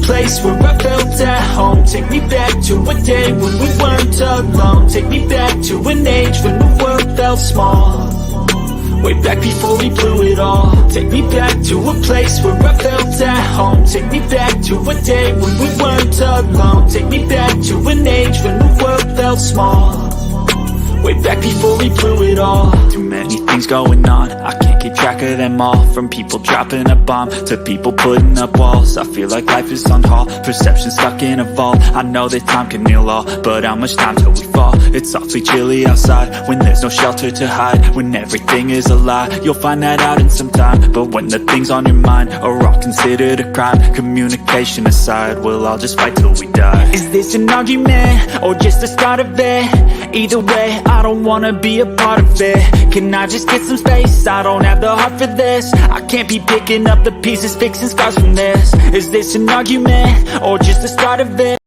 place where I felt at home. Take me back to a day when we weren't alone. Take me back to an age when the world felt small. Way back before we blew it all. Take me back to a place where I felt at home. Take me back to a day when we weren't alone. Take me back to an age when the world felt small. Way back before we blew it all. Too many things going on, I can't keep track of them all. From people dropping a bomb to people putting up walls. I feel like life is on hold, perception stuck in a vault. I know that time can heal all, but how much time till we fall? It's awfully chilly outside, when there's no shelter to hide. When everything is a lie, you'll find that out in some time. But when the things on your mind are all considered a crime, communication aside, we'll all just fight till we die. Is this an argument, or just the start of it? Either way, I don't wanna be a part of it. Can I just get some space? I don't have the heart for this. I can't be picking up the pieces, fixing scars from this. Is this an argument, or just the start of it?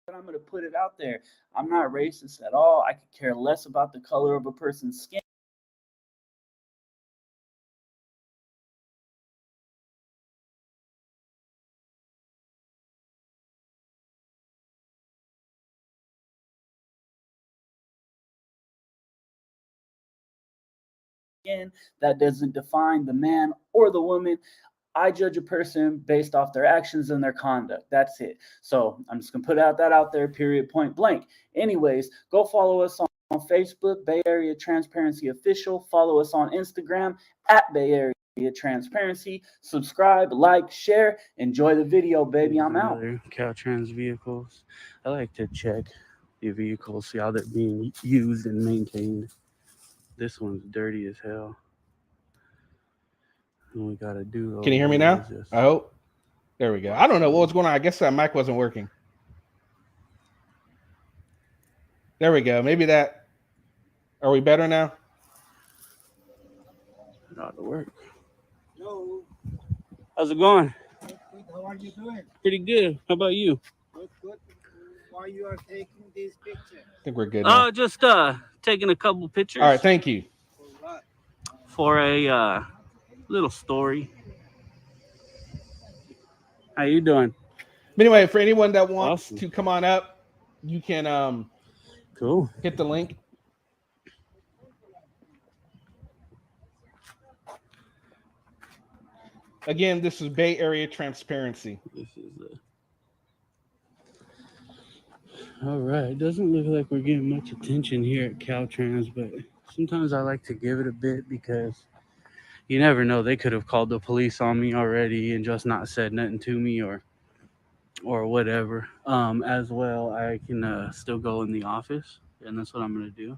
But I'm going to put it out there. I'm not racist at all. I could care less about the color of a person's skin. That doesn't define the man or the woman. I judge a person based off their actions and their conduct. That's it. So I'm just going to put that out there, period, point blank. Anyways, go follow us on Facebook, Bay Area Transparency Official. Follow us on Instagram at Bay Area Transparency. Subscribe, like, share. Enjoy the video, baby. I'm out. Caltrans vehicles. I like to check the vehicles, see how they're being used and maintained. This one's dirty as hell. And we gotta do. Can you hear me now? I hope. There we go. I don't know what was going on. I guess that mic wasn't working. There we go. Maybe that. Are we better now? It ought to work. Hello. How's it going? Good. How are you doing? Pretty good. How about you? Good. Why you are taking this picture? I think we're good now. Just taking a couple pictures. All right, thank you. For what? For a little story. How you doing? But anyway, for anyone that wants Awesome. to come on up, you can Cool. hit the link. Again, this is Bay Area Transparency. This is all right. It doesn't look like we're getting much attention here at Caltrans, but sometimes I like to give it a bit because you never know. They could have called the police on me already and just not said nothing to me or whatever. As well, I can still go in the office, and that's what I'm gonna do.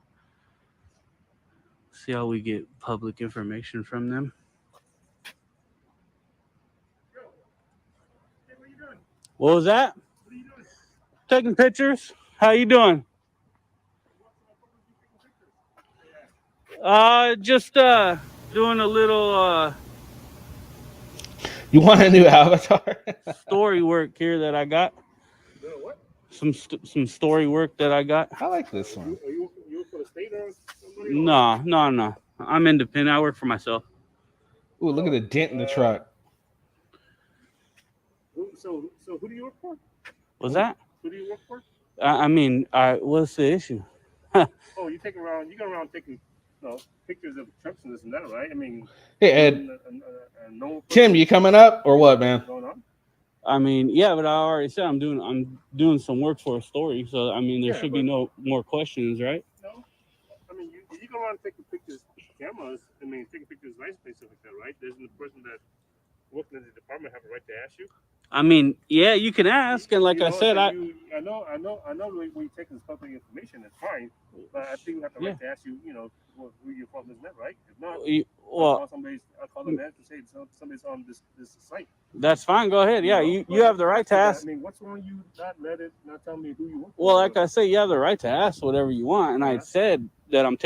See how we get public information from them. What was that? Taking pictures. How you doing? Just doing a little You want a new avatar? story work here that I got. Some story work that I got. I like this one. Are you for the state or somebody? No. I'm independent. I work for myself. Ooh, look at the dent in the truck. So who do you work for? What's that? Who do you work for? I mean, what's the issue? Oh, you go around taking pictures of trucks and this and that, right? I mean, Hey, Ed. no. Tim, you coming up or what, man? Going on? I mean, yeah, but I already said I'm doing some work for a story, so I mean, there should be no more questions, right? No. I mean, you go around taking pictures, cameras. I mean, taking pictures, license plate, stuff like that, right? There's the person that working in the department have a right to ask you. I mean, yeah, you can ask, and like I said, I know. When you take this public information, it's fine, but I think we have the right to ask you, who your problem is, right? If not, I'll call the manager to say somebody's on this site. That's fine. Go ahead. Yeah, you have the right to ask. I mean, what's wrong? You not tell me who you work for. Well, like I say, you have the right to ask whatever you want, and I said that I'm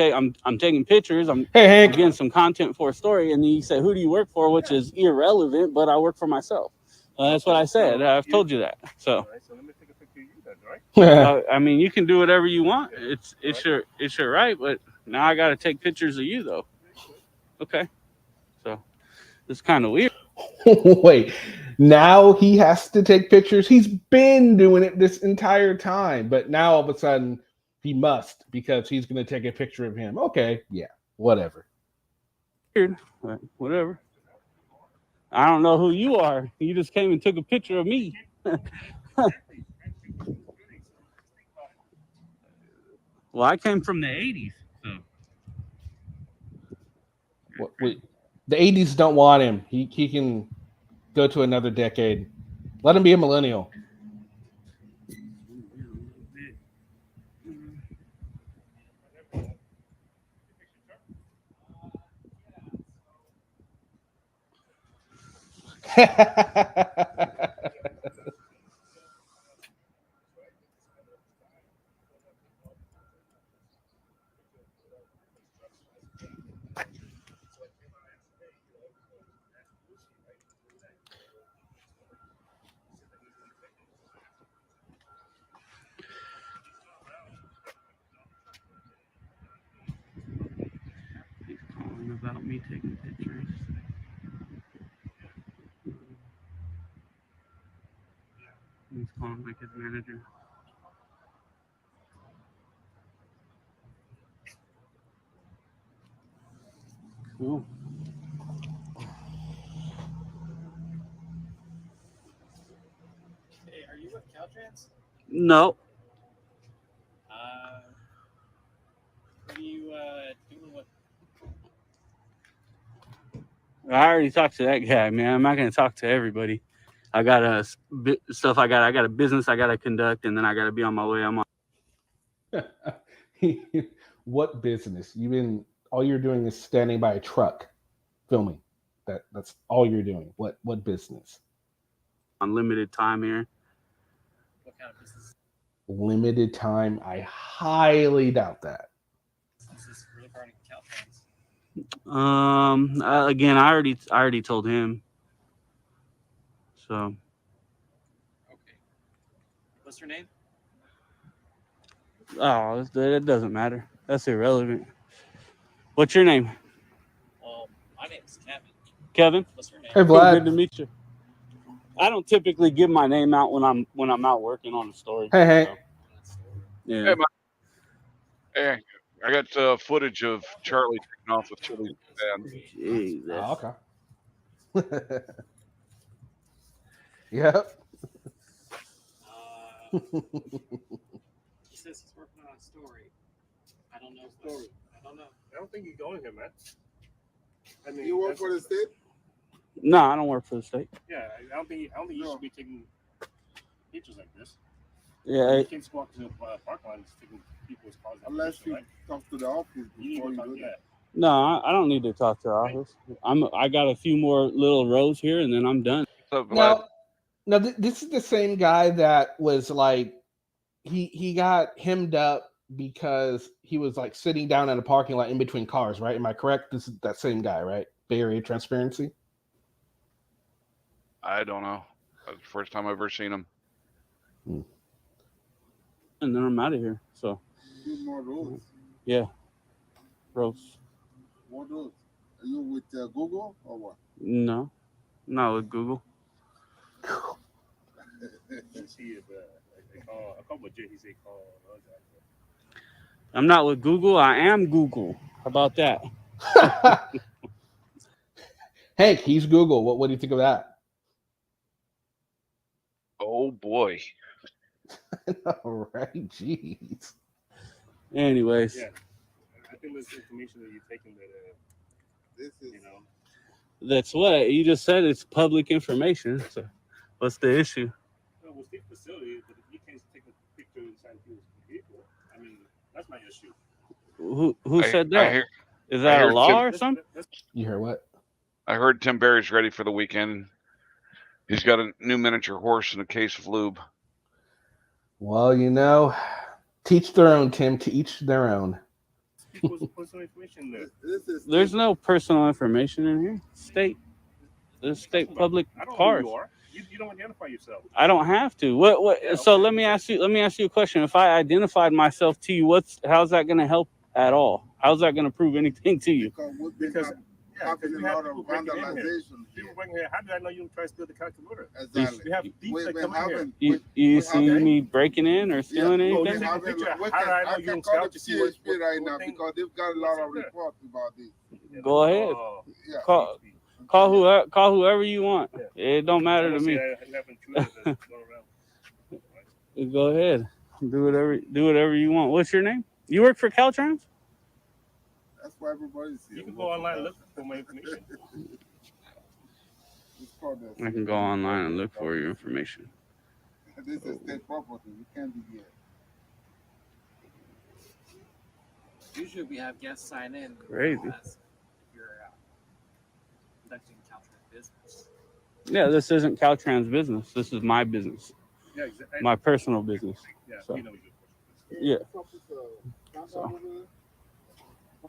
taking pictures. I'm getting some content for a story, and then you said, "Who do you work for?" Which is irrelevant, but I work for myself. That's what I said. I've told you that. So. All right, so let me take a picture of you then, right? I mean, you can do whatever you want. It's your right, but now I got to take pictures of you though. Okay. So it's kind of weird. Wait, now he has to take pictures. He's been doing it this entire time, but now all of a sudden he must because he's going to take a picture of him. Okay, yeah, whatever. Weird, but whatever. I don't know who you are. You just came and took a picture of me. Well, I came from the 80s. So. The 80s don't want him. He can go to another decade. Let him be a millennial. He's calling about me taking pictures. He's calling like his manager. Cool. Hey, are you with Caltrans? No. What are you doing with? I already talked to that guy, man. I'm not going to talk to everybody. I got stuff I got a business I got to conduct, and then I got to be on my way. I'm on. What business? All you're doing is standing by a truck filming. That's all you're doing. What business? On limited time here. What kind of business? Limited time? I highly doubt that. Is this Again, I already told him. So. Okay. What's her name? Oh, it doesn't matter. That's irrelevant. What's your name? My name's Kevin. Kevin. What's her name? Hey, Cool, good Vlad. to meet you. I don't typically give my name out when I'm out working on a story. Hey. So, yeah. Hey, hey, I got footage of Charlie taking off with Chili's band. Jesus. Oh, okay. Yep. He says he's working on a story. I don't know. Story. I don't know. I don't think you're going here, man. I mean, You work for the state? No, I don't work for the state. Yeah, I don't think you should be taking pictures like this. Yeah. You can't just walk to the park line and just taking people's cars. Unless you talk to the office before you do that. No, I don't need to talk to the office. I got a few more little rows here, and then I'm done. What's up, Vlad? Now, this is the same guy that was like, he got hemmed up because he was like sitting down in a parking lot in between cars, right? Am I correct? This is that same guy, right? Bay Area Transparency. I don't know. That's the first time I've ever seen him. And then I'm out of here. So. Do more roads. Yeah. Roast. More roads. Are you with Google or what? No, not with Google. I call my J. He said call. I'm not with Google. I am Google. How about that? Hank, he's Google. What do you think of that? Oh boy. All right, jeez. Anyways. Yeah, I think this information that you're taking This is, That's what you just said. It's public information. So, what's the issue? Well, we'll state facility, but if you can't take a picture inside people's vehicle, I mean, that's my issue. Who said that? Is that a law or something? You hear what? I heard Tim Barry's ready for the weekend. He's got a new miniature horse and a case of lube. Well, teach their own, Tim. To each their own. People's personal information there. There's no personal information in here. There's state public I don't know cars. who you are. You don't identify yourself. I don't have to. What? Yeah, so okay. let me ask you a question. If I identified myself to you, how's that going to help at all? How's that going to prove anything to you? Because happening we a have lot of people breaking in here. vandalization. People breaking here. How did I know you don't try to steal the calculator? Exactly. We have thieves that come in here. You see me breaking in or stealing anything? Take a picture. How did I know I you can don't call scout the to see what CHP right now thing- because they've got a lot of reports about this. Go ahead. Yeah. Call whoever you want. It don't matter to me. Go ahead. Do whatever you want. What's your name? You work for Caltrans? That's why everybody's here. You can go online and look for my information. I can go online and look for your information. This is state property. You can't be here. Usually we have guests sign in. Crazy. If you're conducting Caltrans business. Yeah, this isn't Caltrans business. This is my business. Yeah, exactly. My personal business. Yeah, So. you know. Yeah. So.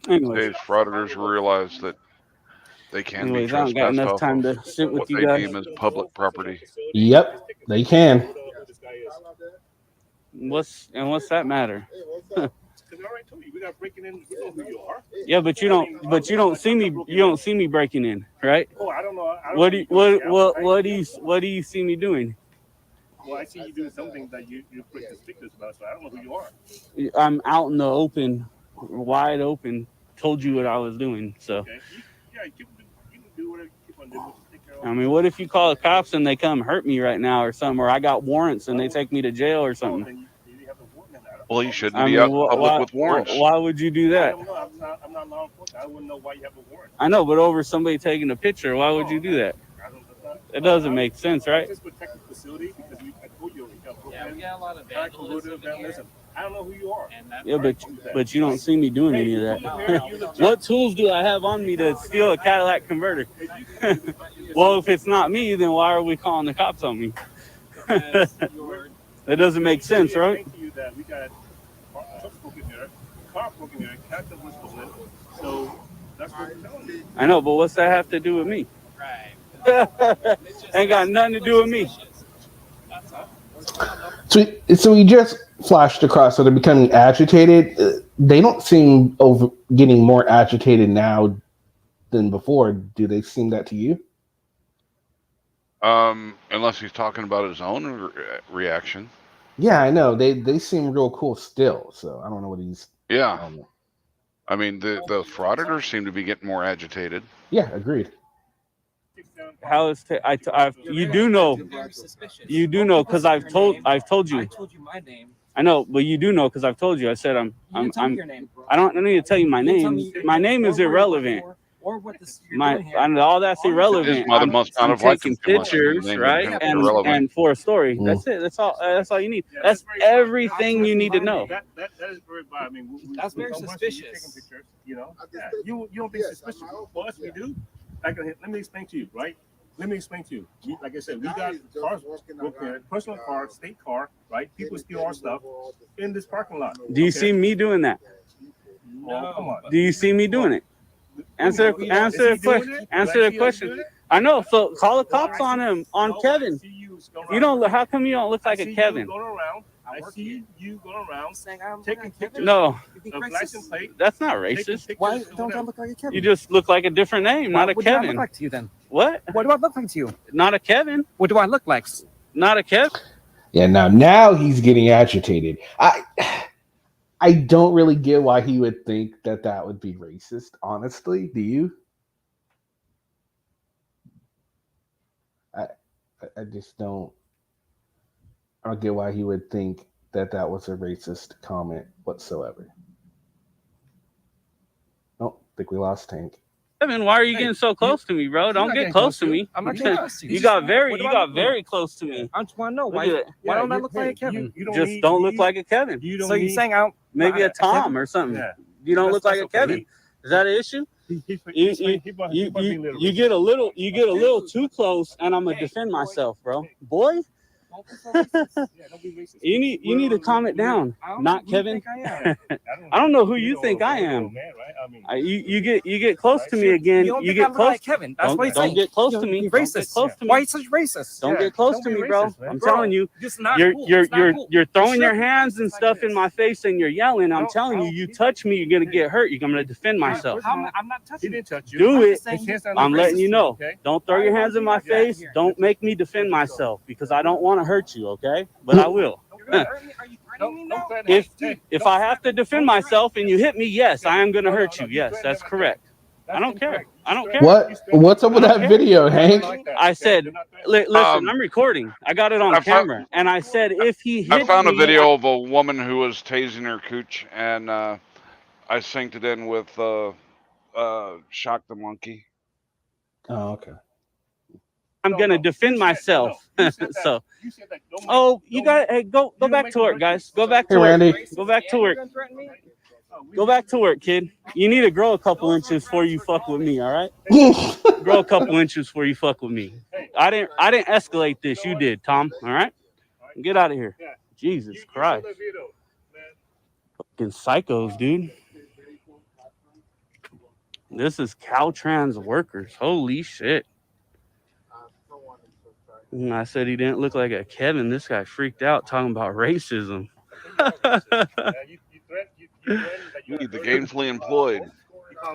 Anyways. Today's frauditors realize that they can be I don't got trespassed enough off time of to sit with what you they guys. deem as public property. Yep, they can. What's that matter? Hey, what's up? Because I already told you, we got breaking in. You know who you are. Yeah, but you don't see me. You don't see me breaking in, right? Oh, I don't know. What do you see me doing? Well, I see you doing something that you put the stickers about, so I don't know who you are. I'm out in the open, wide open. Told you what I was doing. So, Okay. You can do whatever you keep on doing. Take care of I mean, what if you call the cops and they come hurt me right now or something, or I got warrants and they take me to jail or something? Then you have a warrant in that. Well, you shouldn't be out in public with warrants. Why would you do I that? don't know. I'm not law enforcement. I wouldn't know why you have a warrant. I know, but over somebody taking a picture, why would you do that? It doesn't make sense, right? Just protect the facility because I told you Yeah, we got a lot of vandalism in here. I don't know who you are. And that's Yeah, but you don't see me doing any of that. What tools do I have on me to steal a Cadillac converter? Well, if it's not me, then why are we calling the cops on me? That doesn't make sense, right? Thank you that we got trucks broken here, car broken here, Captain was stolen. So That's what we're telling you. I know, but what's that have to do with me? Right. Ain't got nothing to do with me. That's all. So we just flashed across, so they're becoming agitated. They don't seem getting more agitated now than before. Do they seem that to you? Unless he's talking about his own reaction. Yeah, I know. They seem real cool still, so I don't know what he's. Yeah. I mean, the frauditors seem to be getting more agitated. Yeah, agreed. How is you do know? You do know because I've told you. I told you my name. I know, but you do know because I've told you. I said I'm. Your name. I don't need to tell you my name. My name is irrelevant. Or what this you're doing here. All that's irrelevant. His mother must not have liked him taking too much. pictures, right? And for a story. That's it. That's all. That's all you need. That's everything you need to know. That is very bad. I mean, that's very suspicious. Taking pictures, you know, you don't be suspicious. For us, we do. Like, let me explain to you, right? Let me explain to you. Like I said, we got cars, personal car, state car, right? People steal our stuff in this parking lot. Do you see me doing that? No. Come on. Do you see me doing it? Answer the question. I know. So call the cops on him, on Kevin. You don't. How come you don't look like a Kevin? I see you going around taking pictures. No, of license plate. That's not racist. Why don't I look like a Kevin? You just look like a different name, not a Kevin. What do I look like to you then? What? What do I look like to you? Not a Kevin. What do I look like? Not a Kevin. Yeah. Now he's getting agitated. I don't really get why he would think that would be racist. Honestly, do you? I just don't. I don't get why he would think that was a racist comment whatsoever. Oh, I think we lost Tank. Kevin, why are you getting so close to me, bro? Don't get close to me. I'm not getting close to you. You got very close to me. I just want to know why don't I look like a Kevin? You don't look like a Kevin. So you're saying I don't maybe a Tom or something. Yeah. You don't look like a Kevin. Is that an issue? You get a little too close, and I'm gonna defend myself, bro. Boy, you need to calm it down. Not Kevin. I don't know who you think I am. You get close to me again. You get close. Kevin. That's what he's saying. Don't get close to me. Racist. Why are you such racist? Don't get close to me, bro. I'm telling you. You're throwing your hands and stuff in my face and you're yelling. I'm telling you, you touch me, you're gonna get hurt. You're gonna defend myself. I'm not touching you. Do it. I'm letting you know. Don't throw your hands in my face. Don't make me defend myself because I don't want to hurt you, okay? But I will. Are you threatening me now? If I have to defend myself and you hit me, yes, I am gonna hurt you. Yes, that's correct. I don't care. What's up with that video, Hank? I said, listen, I'm recording. I got it on camera, and I said if he hit me, I found a video of a woman who was tasing her cooch, and I synced it in with Shock the Monkey. Oh, okay. I'm gonna defend myself. So, you got go back to work, guys. Go back to work. Randy. Go back to work. Go back to work, kid. You need to grow a couple inches before you fuck with me, all right? Grow a couple inches before you fuck with me. I didn't escalate this. You did, Tom. All right? Get out of here. Jesus Christ. Fucking psychos, dude. This is Caltrans workers. Holy shit. And I said he didn't look like a Kevin. This guy freaked out talking about racism. He's the gainfully employed.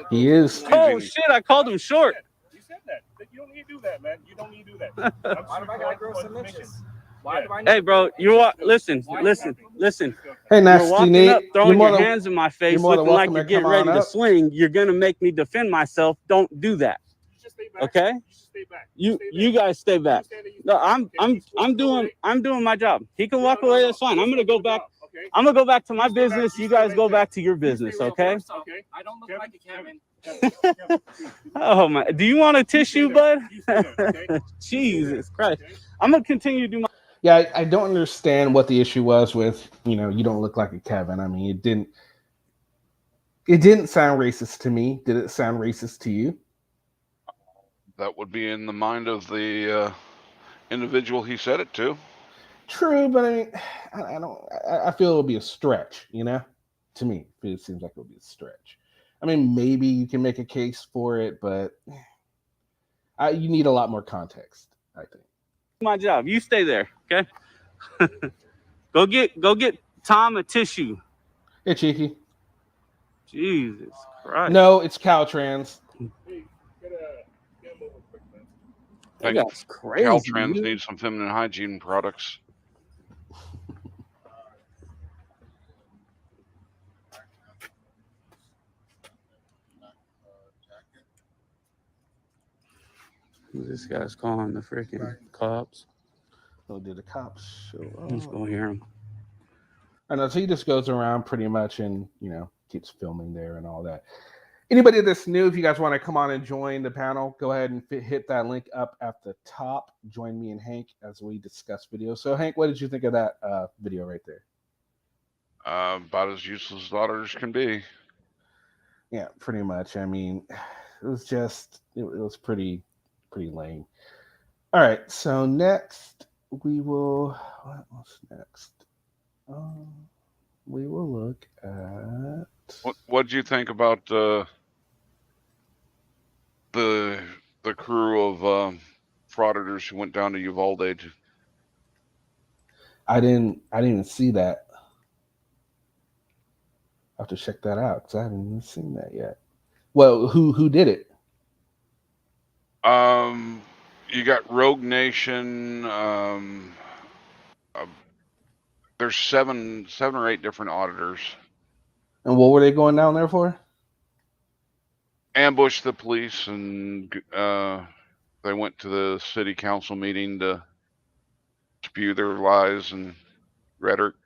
He is. Oh shit! I called him short. You said that. You don't need to do that, man. You don't need to do that. Why do I gotta grow some inches? Why do I? Hey, bro, listen. Hey, Nasty you're walking Nate. up, throwing your hands in my face, looking like you're getting ready to swing. You're gonna make me defend myself. Don't do that. Okay? You guys stay back. No, I'm doing my job. He can walk away. That's fine. I'm gonna go back. I'm gonna go back to my business. You guys go back to your business. Okay? I don't look like a Kevin. Oh my! Do you want a tissue, bud? Jesus Christ! I'm gonna continue to do my. Yeah, I don't understand what the issue was with, you don't look like a Kevin. I mean, it didn't sound racist to me. Did it sound racist to you? That would be in the mind of the individual he said it to. True, but I mean, I feel it would be a stretch, to me. It seems like it would be a stretch. I mean, maybe you can make a case for it, but you need a lot more context, I think. My job. You stay there, okay? Go get Tom a tissue. Hey, Cheeky. Jesus Christ. No, it's Caltrans. Hey, get him over quick, man. That guy's crazy. Caltrans dude. needs some feminine hygiene products. This guy's calling the freaking cops. Oh, did the cops show up? Let's go hear him. I know, so he just goes around pretty much and, keeps filming there and all that. Anybody that's new, if you guys want to come on and join the panel, go ahead and hit that link up at the top. Join me and Hank as we discuss videos. So, Hank, what did you think of that video right there? About as useless as auditors can be. Yeah, pretty much. I mean, it was just, it was pretty lame. All right, so next we will, what's next? We will look at... What do you think about the crew of frauditors who went down to Uvalde? I didn't even see that. I have to check that out because I haven't even seen that yet. Well, who did it? You got Rogue Nation. There's seven or eight different auditors. And what were they going down there for? Ambush the police, and they went to the city council meeting to spew their lies and rhetoric.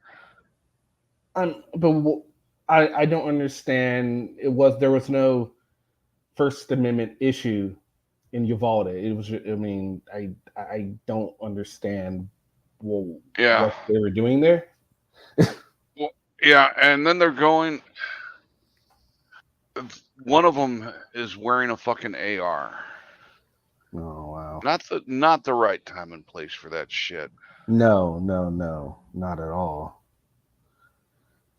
But I don't understand. There was no First Amendment issue in Uvalde. It was. I mean, I don't understand. What they were doing there. Well, yeah, and then they're going. One of them is wearing a fucking AR. Oh wow! Not the right time and place for that shit. No, not at all.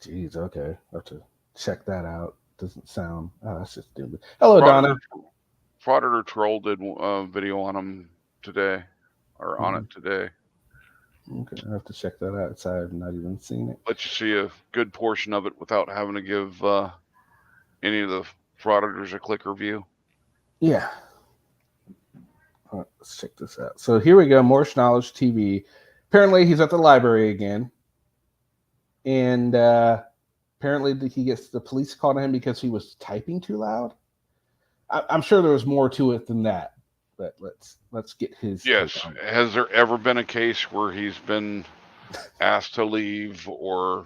Jeez, okay, I have to check that out. Doesn't sound. Oh, that's just stupid. Hello, Donna. Frauditor Troll did a video on him today, or on it today. Okay, I have to check that out. So I have not even seen it. Let you see a good portion of it without having to give any of the frauditors a click review. Yeah. All right, let's check this out. So here we go. More Knowledge TV. Apparently, he's at the library again, and apparently he gets the police called on him because he was typing too loud. I'm sure there was more to it than that. But let's get his. Yes. Has there ever been a case where he's been asked to leave or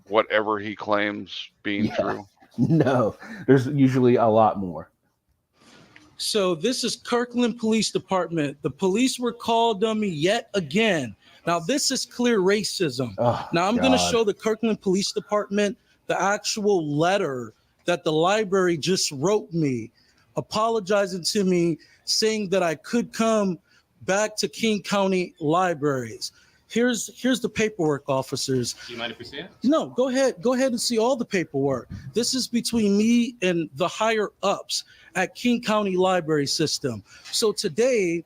whatever he claims being true? No, there's usually a lot more. So this is Kirkland Police Department. The police were called on me yet again. Now this is clear racism. Now I'm going to show the Kirkland Police Department the actual letter that the library just wrote me, apologizing to me, saying that I could come back to King County libraries. Here's the paperwork, officers. Do you mind if we see it? No, go ahead and see all the paperwork. This is between me and the higher ups at King County Library System. So today,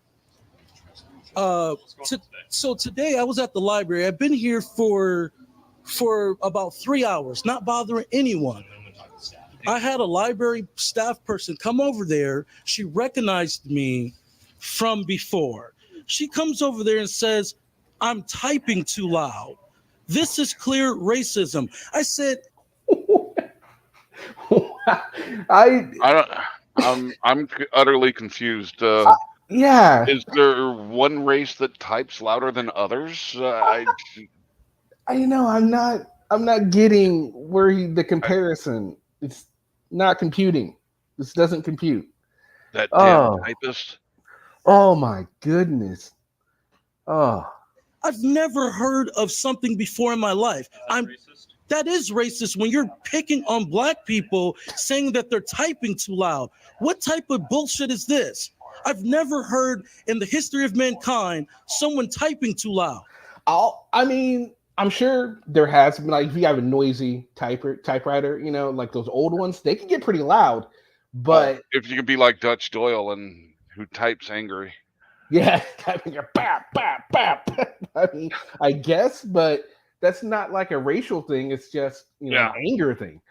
today I was at the library. I've been here for about 3 hours, not bothering anyone. I had a library staff person come over there. She recognized me from before. She comes over there and says, "I'm typing too loud. This is clear racism." I said, I'm utterly confused. Yeah. Is there one race that types louder than others? I'm not getting where the comparison. It's not computing. This doesn't compute. That damn typist. Oh my goodness. Oh. I've never heard of something before in my life. That is racist when you're picking on black people, saying that they're typing too loud. What type of bullshit is this? I've never heard in the history of mankind someone typing too loud. I mean, I'm sure there has been, like, if you have a noisy typewriter, like those old ones, they can get pretty loud. But if you can be like Dutch Doyle and who types angry. Yeah, typing a bap, bap, bap. I mean, I guess, but that's not like a racial thing. It's just, an anger thing.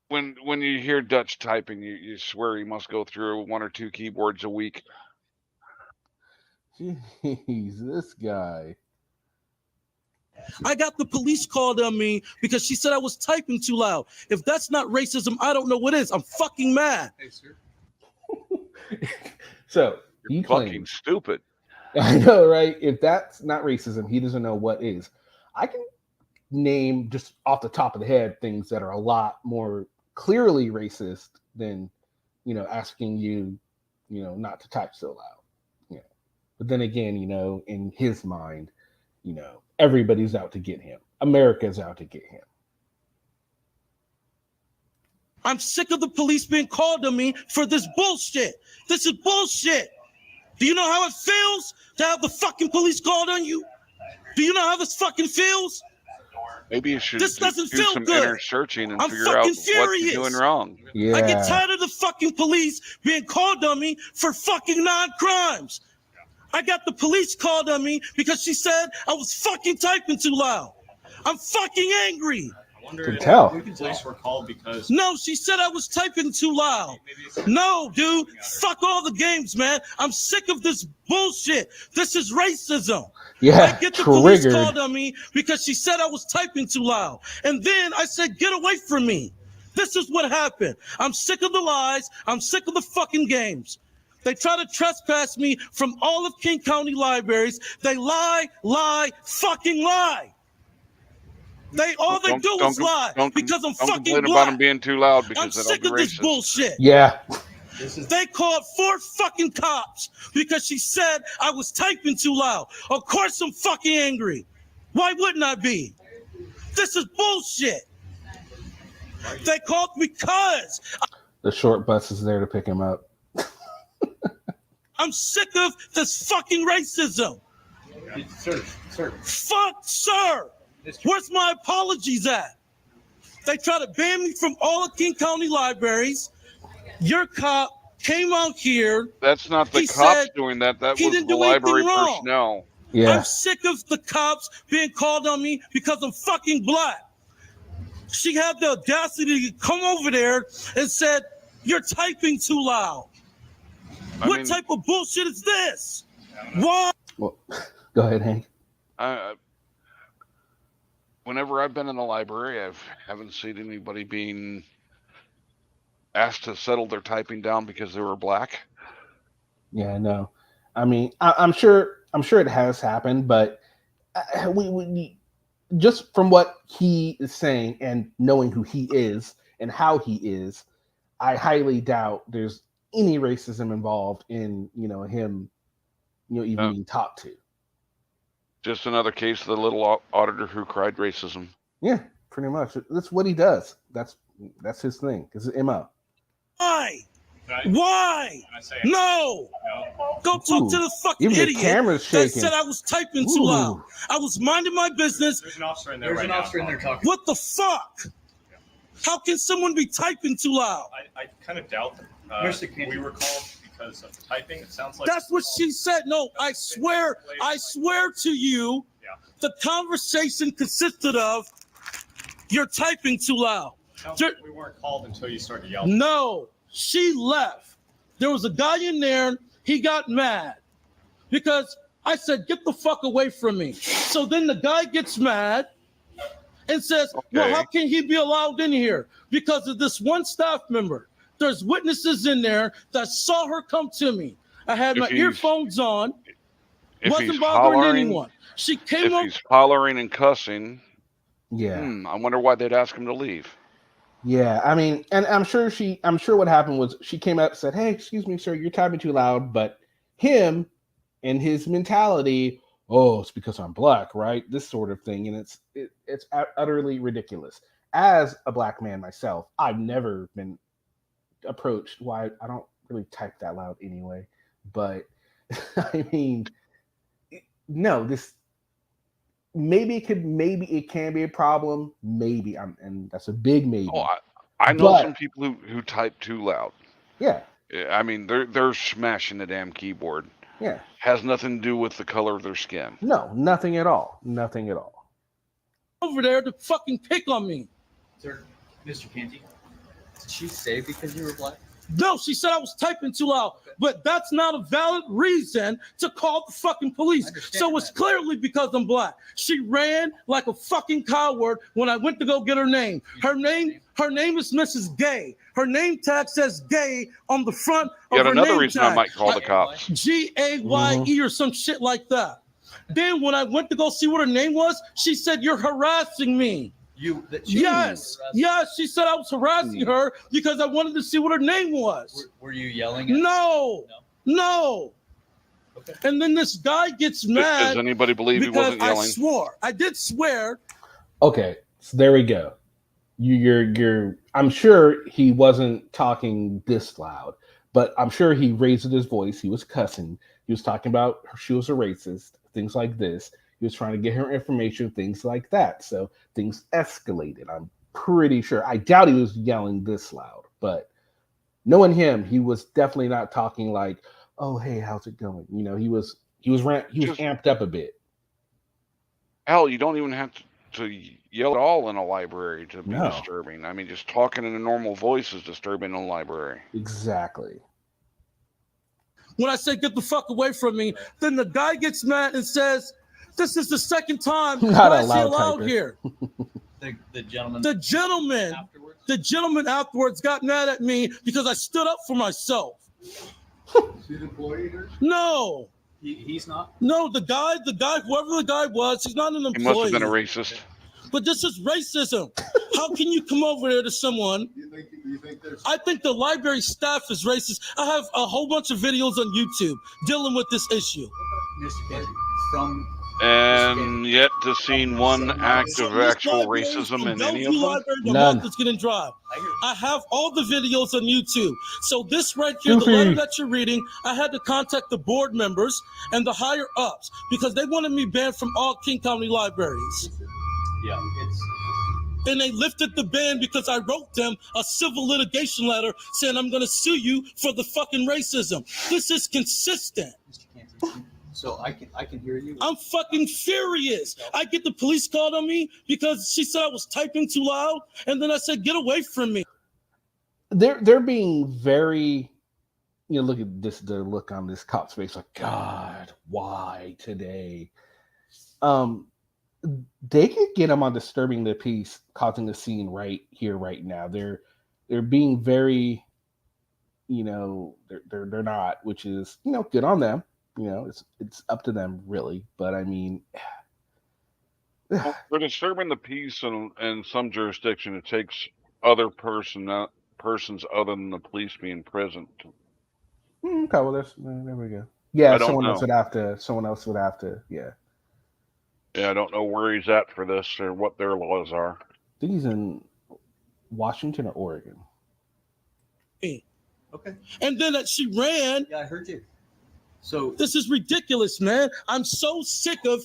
When you hear Dutch typing, you swear he must go through 1 or 2 keyboards a week. Jeez, this guy. I got the police called on me because she said I was typing too loud. If that's not racism, I don't know what is. I'm fucking mad. Hey, sir. So You're fucking stupid. I know, right? If that's not racism, he doesn't know what is. I can name just off the top of the head things that are a lot more clearly racist than, asking you, not to type so loud. But then again, in his mind, everybody's out to get him. America's out to get him. I'm sick of the police being called on me for this bullshit. This is bullshit. Do you know how it feels to have the fucking police called on you? Do you know how this fucking feels? Maybe you should this doesn't do feel some good. inner searching and I'm figure out fucking what furious. you're doing wrong. Yeah. I get tired of the fucking police being called on me for fucking non-crimes. I got the police called on me because she said I was fucking typing too loud. I'm fucking angry. I wonder if the police were called because... No, she said I was typing too loud. No, dude, fuck all the games, man. I'm sick of this bullshit. This is racism. Yeah, I get the police called on me because she said I was typing too loud. And then I said, get away from me. This is what happened. I'm sick of the lies. I'm sick of the fucking games. They try to trespass me from all of King County libraries. They lie, fucking lie. All they do is lie because I'm fucking black. black. About him being too loud because I'm sick of this bullshit. Yeah. They called 4 fucking cops because she said I was typing too loud. Of course I'm fucking angry. Why wouldn't I be? This is bullshit. They called because the short bus is there to pick him up. I'm sick of this fucking racism. Sir. Fuck, sir. Where's my apologies at? They try to ban me from all of King County libraries. Your cop came out here. That's not the cops doing that. That was the library personnel. Yeah. I'm sick of the cops being called on me because I'm fucking black. She had the audacity to come over there and said, you're typing too loud. What type of bullshit is this? Why? Well, go ahead, Hank. Whenever I've been in the library, I haven't seen anybody being asked to settle their typing down because they were black. Yeah, no. I mean, I'm sure it has happened, but we just from what he is saying and knowing who he is and how he is, I highly doubt there's any racism involved in him even being talked to. Just another case of the little auditor who cried racism. Yeah, pretty much. That's what he does. That's his thing. It's his MO. Why? No! Go talk to the fucking even idiot the camera's shaking. that said I was typing too loud. I was minding my business. There's an officer in there right now. Talking. What the fuck? How can someone be typing too loud? I kind of doubt that we were called because of typing. It sounds like that's what she said. No, I swear to you, the conversation consisted of you're typing too loud. Sounds like we weren't called until you started yelling. No, she left. There was a guy in there. He got mad because I said, get the fuck away from me. So then the guy gets mad and says, well, how can he be allowed in here? Because of this one staff member. There's witnesses in there that saw her come to me. I had my earphones on. Wasn't bothering anyone. She came up. If he's hollering and cussing, yeah. I wonder why they'd ask him to leave. Yeah, I mean, and I'm sure what happened was she came up and said, hey, excuse me, sir, you're typing too loud. But him and his mentality, oh, it's because I'm black, right? This sort of thing. And it's utterly ridiculous. As a black man myself, I've never been approached. Why? I don't really type that loud anyway. But I mean, no, this maybe it can be a problem. Maybe and that's a big maybe. Oh, I know some people who type too loud. Yeah. I mean, they're smashing the damn keyboard. Yeah. Has nothing to do with the color of their skin. No, nothing at all. Nothing at all. Over there to fucking pick on me. Sir, Mr. Canty, did she say because you were black? No, she said I was typing too loud, but that's not a valid reason to call the fucking police. So it's clearly because I'm black. She ran like a fucking coward when I went to go get her name. Her name is Mrs. Gay. Her name tag says Gay on the front of her another name reason tag. I might call the cops. G-A-Y-E or some shit like that. Then when I went to go see what her name was, she said, "You're harassing me." Yes, she said I was harassing her because I wanted to see what her name was. Were you yelling? No. Okay. And then this guy gets mad. Does anybody believe he wasn't yelling? I swore. I did swear. Okay, so there we go. You're. I'm sure he wasn't talking this loud, but I'm sure he raised his voice. He was cussing. He was talking about she was a racist, things like this. He was trying to get her information, things like that. So things escalated. I'm pretty sure. I doubt he was yelling this loud, but knowing him, he was definitely not talking like, "Oh, hey, how's it going?" You know, he was amped up a bit. Hell, you don't even have to yell at all in a library to be disturbing. I mean, just talking in a normal voice is disturbing in a library. Exactly. When I say get the fuck away from me, then the guy gets mad and says, "This is the second time why is he allowed here?" The gentleman. The gentleman afterwards got mad at me because I stood up for myself. No. He's not? No, the guy, whoever the guy was, he's not an employee. He must have been a racist. But this is racism. How can you come over there to someone? I think the library staff is racist. I have a whole bunch of videos on YouTube dealing with this issue. And yet to seen one act of actual racism in any of them? None. I have all the videos on YouTube. So this right here, the letter that you're reading, I had to contact the board members and the higher ups because they wanted me banned from all King County libraries. Yeah, and they lifted the ban because I wrote them a civil litigation letter saying I'm going to sue you for the fucking racism. This is consistent. So I can hear you. I'm fucking furious. I get the police called on me because she said I was typing too loud, and then I said, "Get away from me." They're being very, you know, look at this, the look on this cop's face, like, God, why today? They could get them on disturbing the peace, causing the scene right here, right now. They're being very, you know, they're not, which is, you know, good on them. You know, it's up to them, really. But I mean, for disturbing the peace in some jurisdiction, it takes other persons other than the police being present. Okay, well, there we go. Yeah, someone else would have to. Yeah. Yeah, I don't know where he's at for this or what their laws are. I think he's in Washington or Oregon. Okay. And then she ran. Yeah, I heard you. So this is ridiculous, man. I'm so sick of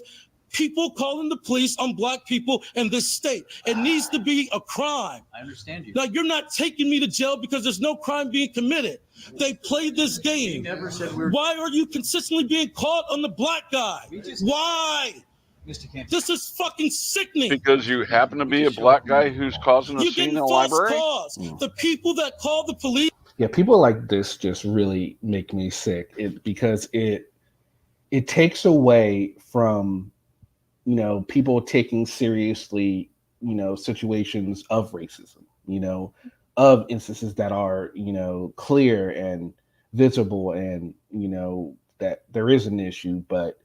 people calling the police on black people in this state. It needs to be a crime. I understand you. Now, you're not taking me to jail because there's no crime being committed. They played this game. We never said we were. Why are you consistently being caught on the black guy? Why? Mr. Canty. This is fucking sickening. Because you happen to be a black guy who's causing a scene in a library? The people that call the police. Yeah, people like this just really make me sick. Because it takes away from, you know, people taking seriously, you know, situations of racism, you know, of instances that are, you know, clear and visible, and, you know, that there is an issue, but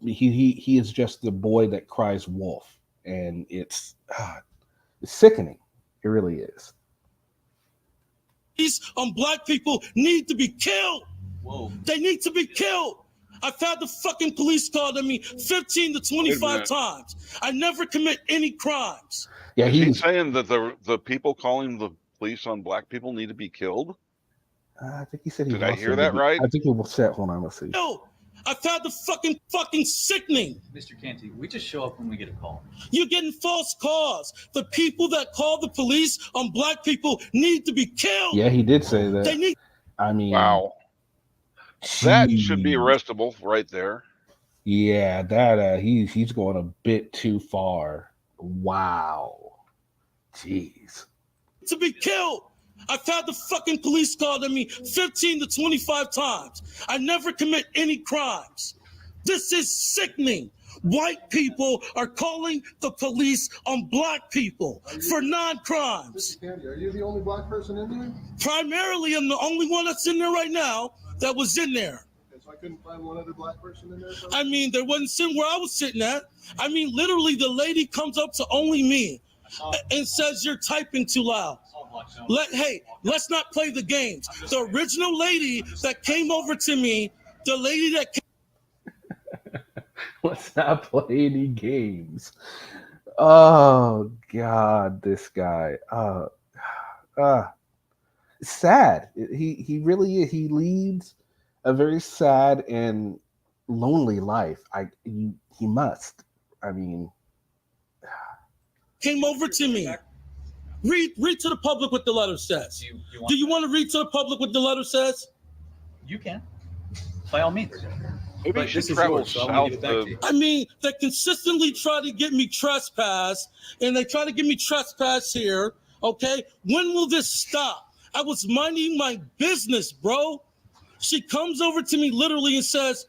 he is just the boy that cries wolf, and it's sickening. It really is. These black people need to be killed. Whoa. They need to be killed. I've had the fucking police call on me 15 to 25 times. I never commit any crimes. Yeah, he's saying that the people calling the police on black people need to be killed. I think he said he. Did I hear that right? I think he will say. Hold on, let's see. No, I've had the fucking sickening. Mr. Canty, we just show up when we get a call. You're getting false calls. The people that call the police on black people need to be killed. Yeah, he did say that. They need. I mean, wow. That should be arrestable right there. Yeah, that he's going a bit too far. Wow. Jeez. To be killed. I've had the fucking police call to me 15 to 25 times. I never commit any crimes. This is sickening. White people are calling the police on black people for non-crimes. Mr. Candy, are you the only black person in there? Primarily, I'm the only one that's in there right now that was in there. Okay, so I couldn't find one other black person in there? I mean, there wasn't sitting where I was sitting at. I mean, literally, the lady comes up to only me and says, "You're typing too loud." Hey, let's not play the games. The original lady that came over to me, the lady that came. Let's not play any games. Oh God, this guy. Sad. He really is. He leads a very sad and lonely life. He must. I mean, came over to me. Read to the public what the letter says. Do you want to read to the public what the letter says? You can, by all means. Maybe you should travel south. I mean, they consistently try to get me trespassed, and they try to get me trespassed here. Okay, when will this stop? I was minding my business, bro. She comes over to me literally and says,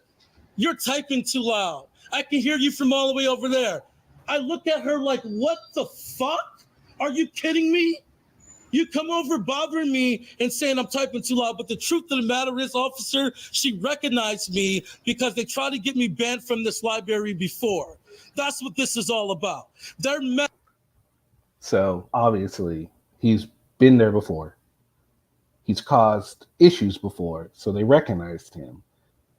"You're typing too loud. I can hear you from all the way over there." I look at her like, what the fuck? Are you kidding me? You come over bothering me and saying I'm typing too loud. But the truth of the matter is, officer, she recognized me because they tried to get me banned from this library before. That's what this is all about. So obviously he's been there before. He's caused issues before, so they recognized him.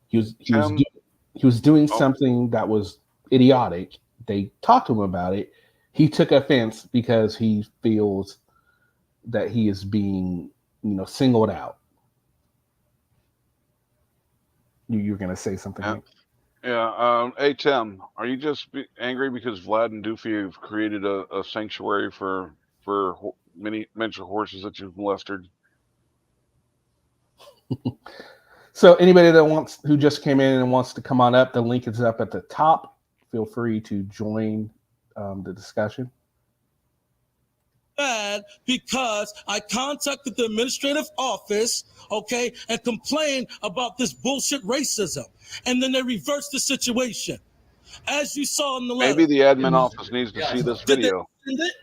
He was doing something that was idiotic. They talked to him about it. He took offense because he feels that he is being, singled out. You're going to say something? Yeah. Hey, Tim, are you just angry because Vlad and Doofy have created a sanctuary for many miniature horses that you've molested? So anybody who just came in and wants to come on up, the link is up at the top. Feel free to join the discussion. Bad because I contacted the administrative office, okay, and complained about this bullshit racism, and then they reversed the situation, as you saw in the letter. Maybe the admin office needs to see this video.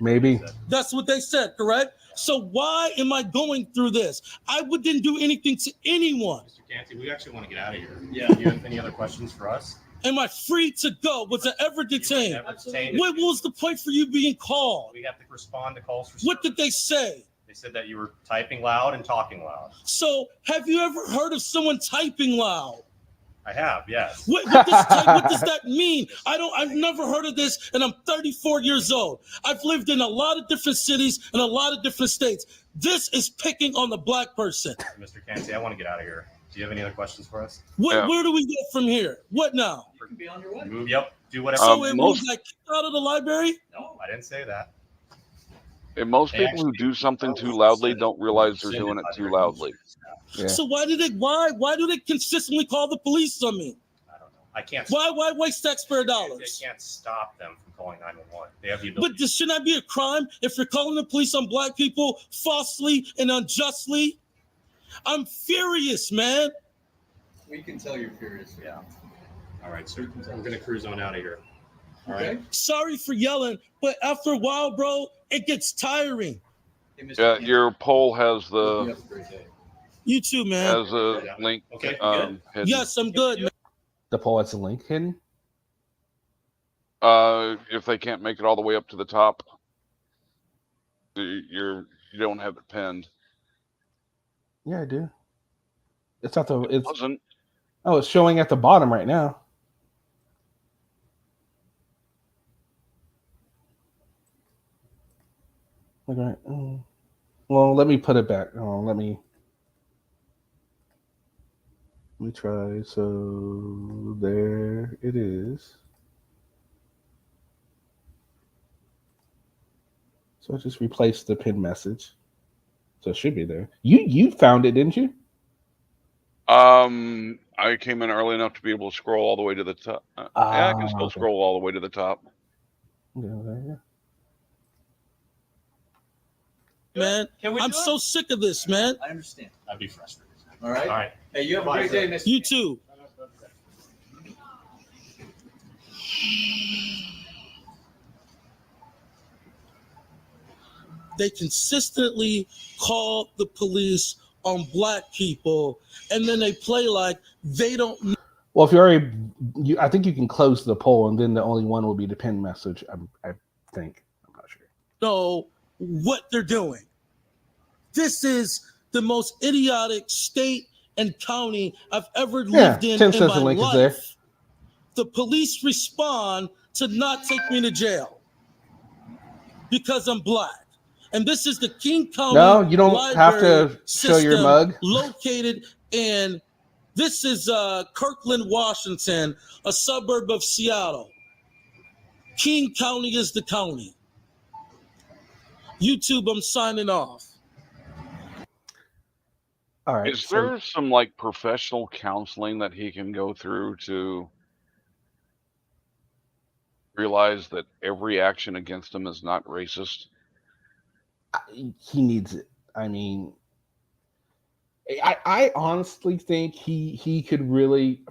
Maybe that's what they said, correct? So why am I going through this? I didn't do anything to anyone. Mr. Canty, we actually want to get out of here. Yeah. Do you have any other questions for us? Am I free to go? Was I ever detained? What was the point for you being called? We have to respond to calls for What did they say? They said that you were typing loud and talking loud. So have you ever heard of someone typing loud? I have, yes. What does that mean? I've never heard of this, and I'm 34 years old. I've lived in a lot of different cities and a lot of different states. This is picking on the black person. Mr. Canty, I want to get out of here. Do you have any other questions for us? Where do we go from here? What now? You can be on your way. Move, yep. Do whatever. So it was like kicked out of the library? No, I didn't say that. And most people who do something too loudly don't realize they're doing it too loudly. Yeah. So why do they consistently call the police on me? I don't know. I can't. Why waste taxpayer dollars? They can't stop them from calling 911. They have the ability. But shouldn't that be a crime if you're calling the police on black people falsely and unjustly? I'm furious, man. We can tell you're furious. Yeah. All right, so I'm gonna cruise on out of here. All right. Sorry for yelling, but after a while, bro, it gets tiring. Yeah, your poll has the. You too, man. Has a link. Okay. Yes, I'm good, man. The poll has a link hidden. If they can't make it all the way up to the top, you don't have it pinned. Yeah, I do. It's at the. It wasn't. Oh, it's showing at the bottom right now. Look right. Well, let me put it back. Let me. Let me try. So there it is. So I just replaced the pin message. So it should be there. You found it, didn't you? I came in early enough to be able to scroll all the way to the top. Yeah, I can still Okay. scroll all the way to the top. Yeah. Man, I'm so sick of this, man. I understand. I'd be frustrated. All right. All right. Hey, you have a great day, Mr. You too. They consistently call the police on black people, and then they play like they don't know. Well, if I think you can close the poll, and then the only one will be the pin message. I think. I'm not sure. Know what they're doing. This is the most idiotic state and county I've ever lived in Tim says my the link life. is there. The police respond to not take me to jail because I'm black. And this is the King County No, you don't have Library to show your system mug. located in, this is Kirkland, Washington, a suburb of Seattle. King County is the county. YouTube, I'm signing off. All right. Is there some like professional counseling that he can go through to realize that every action against him is not racist? He needs it. I mean, I honestly think he could really,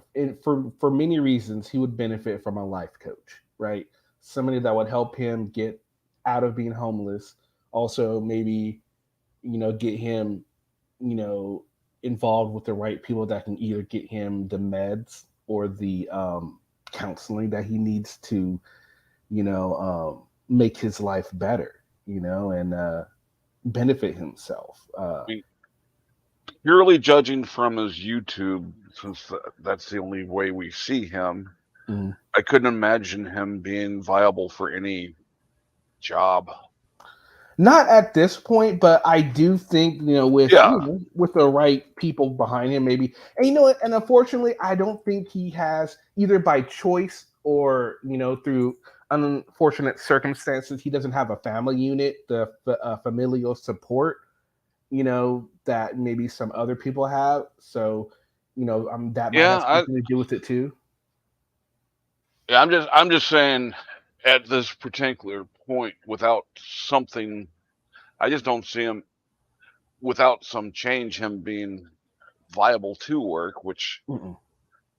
for many reasons, he would benefit from a life coach, right? Somebody that would help him get out of being homeless. Also, maybe, get him, involved with the right people that can either get him the meds or the counseling that he needs to, make his life better, and benefit himself. Purely judging from his YouTube, since that's the only way we see him, I couldn't imagine him being viable for any job. Not at this point, but I do think, with the right people behind him, maybe. And and unfortunately, I don't think he has, either by choice or through unfortunate circumstances, he doesn't have a family unit, the familial support, that maybe some other people have. So, that might have something to do with it too. Yeah, I'm just saying, at this particular point, without something, I just don't see him, without some change, him being viable to work, which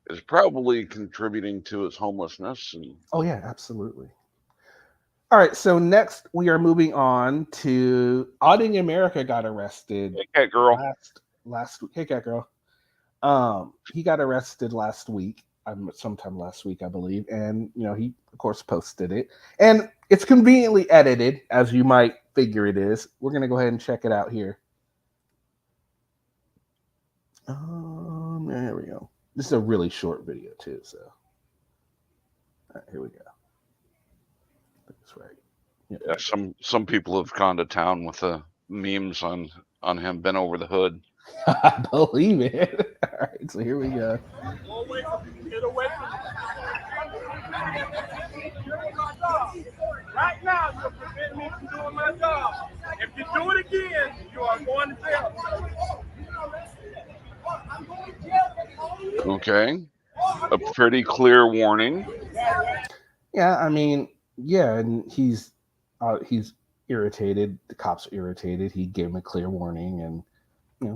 is probably contributing to his homelessness. Oh yeah, absolutely. All right, so next we are moving on to Auditing America got arrested. Hey, cat girl. Last week. Hey, cat girl. He got arrested last week, sometime last week, I believe, and he of course posted it, and it's conveniently edited, as you might figure it is. We're gonna go ahead and check it out here. There we go. This is a really short video too, so all right, here we go. That's right. Yeah, some people have gone to town with the memes on him bent over the hood. I believe it. All right, so here we go. Get away from right now, you're preventing me from doing my job. If you do it again, you are going to jail. Okay. A pretty clear warning. Yeah, I mean, yeah, and he's irritated. The cops are irritated. He gave him a clear warning, and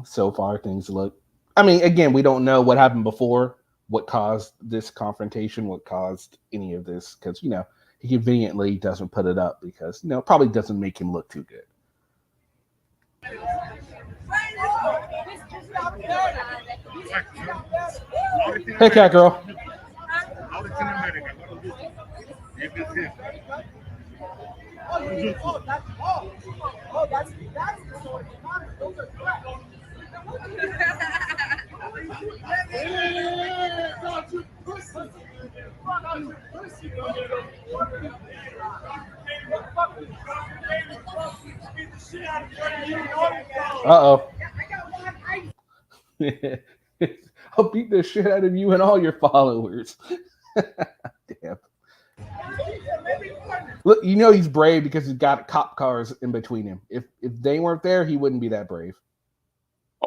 so far things look. I mean, again, we don't know what happened before, what caused this confrontation, what caused any of this, because he conveniently doesn't put it up because it probably doesn't make him look too good. Hey, cat girl. Auditing America. Uh-oh. I'll beat the shit out of you and all your followers. Damn. Look, you know he's brave because he's got cop cars in between him. If they weren't there, he wouldn't be that brave.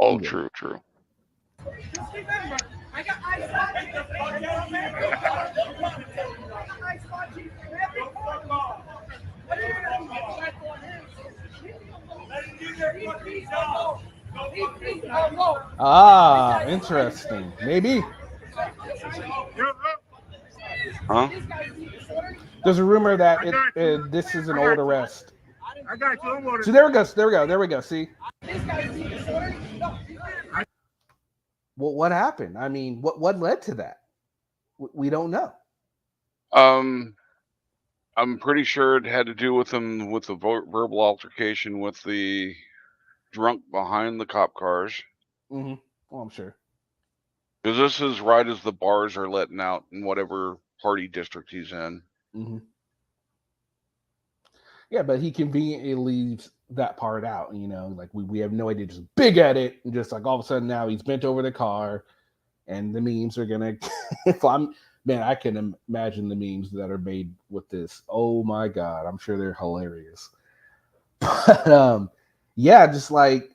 Oh, true. Ah, interesting. Maybe. Huh? There's a rumor that this is an old arrest. I got you. So there we go. See? Well, what happened? I mean, what led to that? We don't know. I'm pretty sure it had to do with him with the verbal altercation with the drunk behind the cop cars. Mm-hmm. Well, I'm sure. Because this is right as the bars are letting out in whatever party district he's in. Mm-hmm. Yeah, but he conveniently leaves that part out. You know, like we have no idea. Just big at it, and just like all of a sudden now he's bent over the car, and the memes are gonna. I can imagine the memes that are made with this. Oh my god, I'm sure they're hilarious. But yeah, just like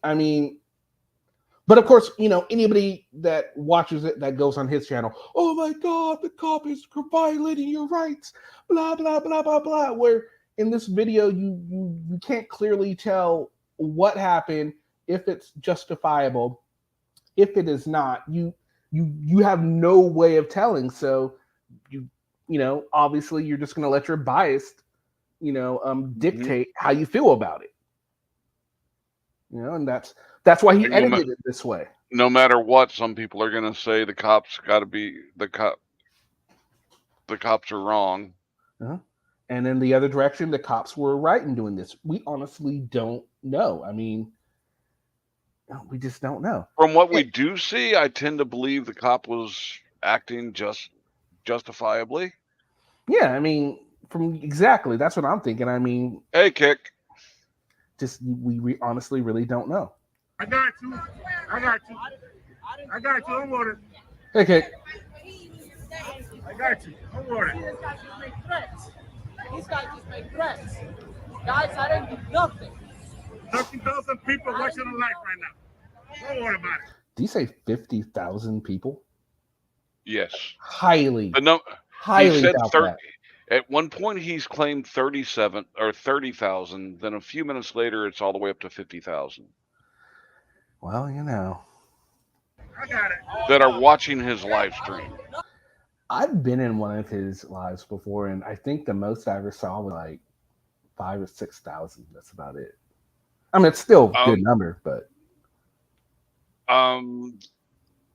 but of course, you know, anybody that watches it that goes on his channel, oh my god, the cop is violating your rights, blah blah blah blah blah. Where in this video you can't clearly tell what happened, if it's justifiable, if it is not. You have no way of telling. So you know, obviously you're just going to let your bias, you know, dictate how you feel about it. You know, and that's why he edited it this way. No matter what, some people are going to say the cops got to be the cops are wrong. Uh-huh. And in the other direction, the cops were right in doing this. We honestly don't know. I mean, we just don't know. From what we do see, I tend to believe the cop was acting justifiably. Yeah, I mean, exactly. That's what I'm thinking. I mean, hey, Kick. Just we honestly really don't know. I got you. I'm on it. Hey, Kick. I got you. I'm on it. These guys just make threats. Guys, I didn't do nothing. 13,000 people watching the live right now. Don't worry about it. Did you say 50,000 people? Yes. Highly. But no, highly he said doubt that. At one point, he's claimed 37 or 30,000. Then a few minutes later, it's all the way up to 50,000. Well, you know. I got it. That are watching his live stream. I've been in one of his lives before, and I think the most I ever saw was like 5,000 or 6,000. That's about it. I mean, it's still a good number, but.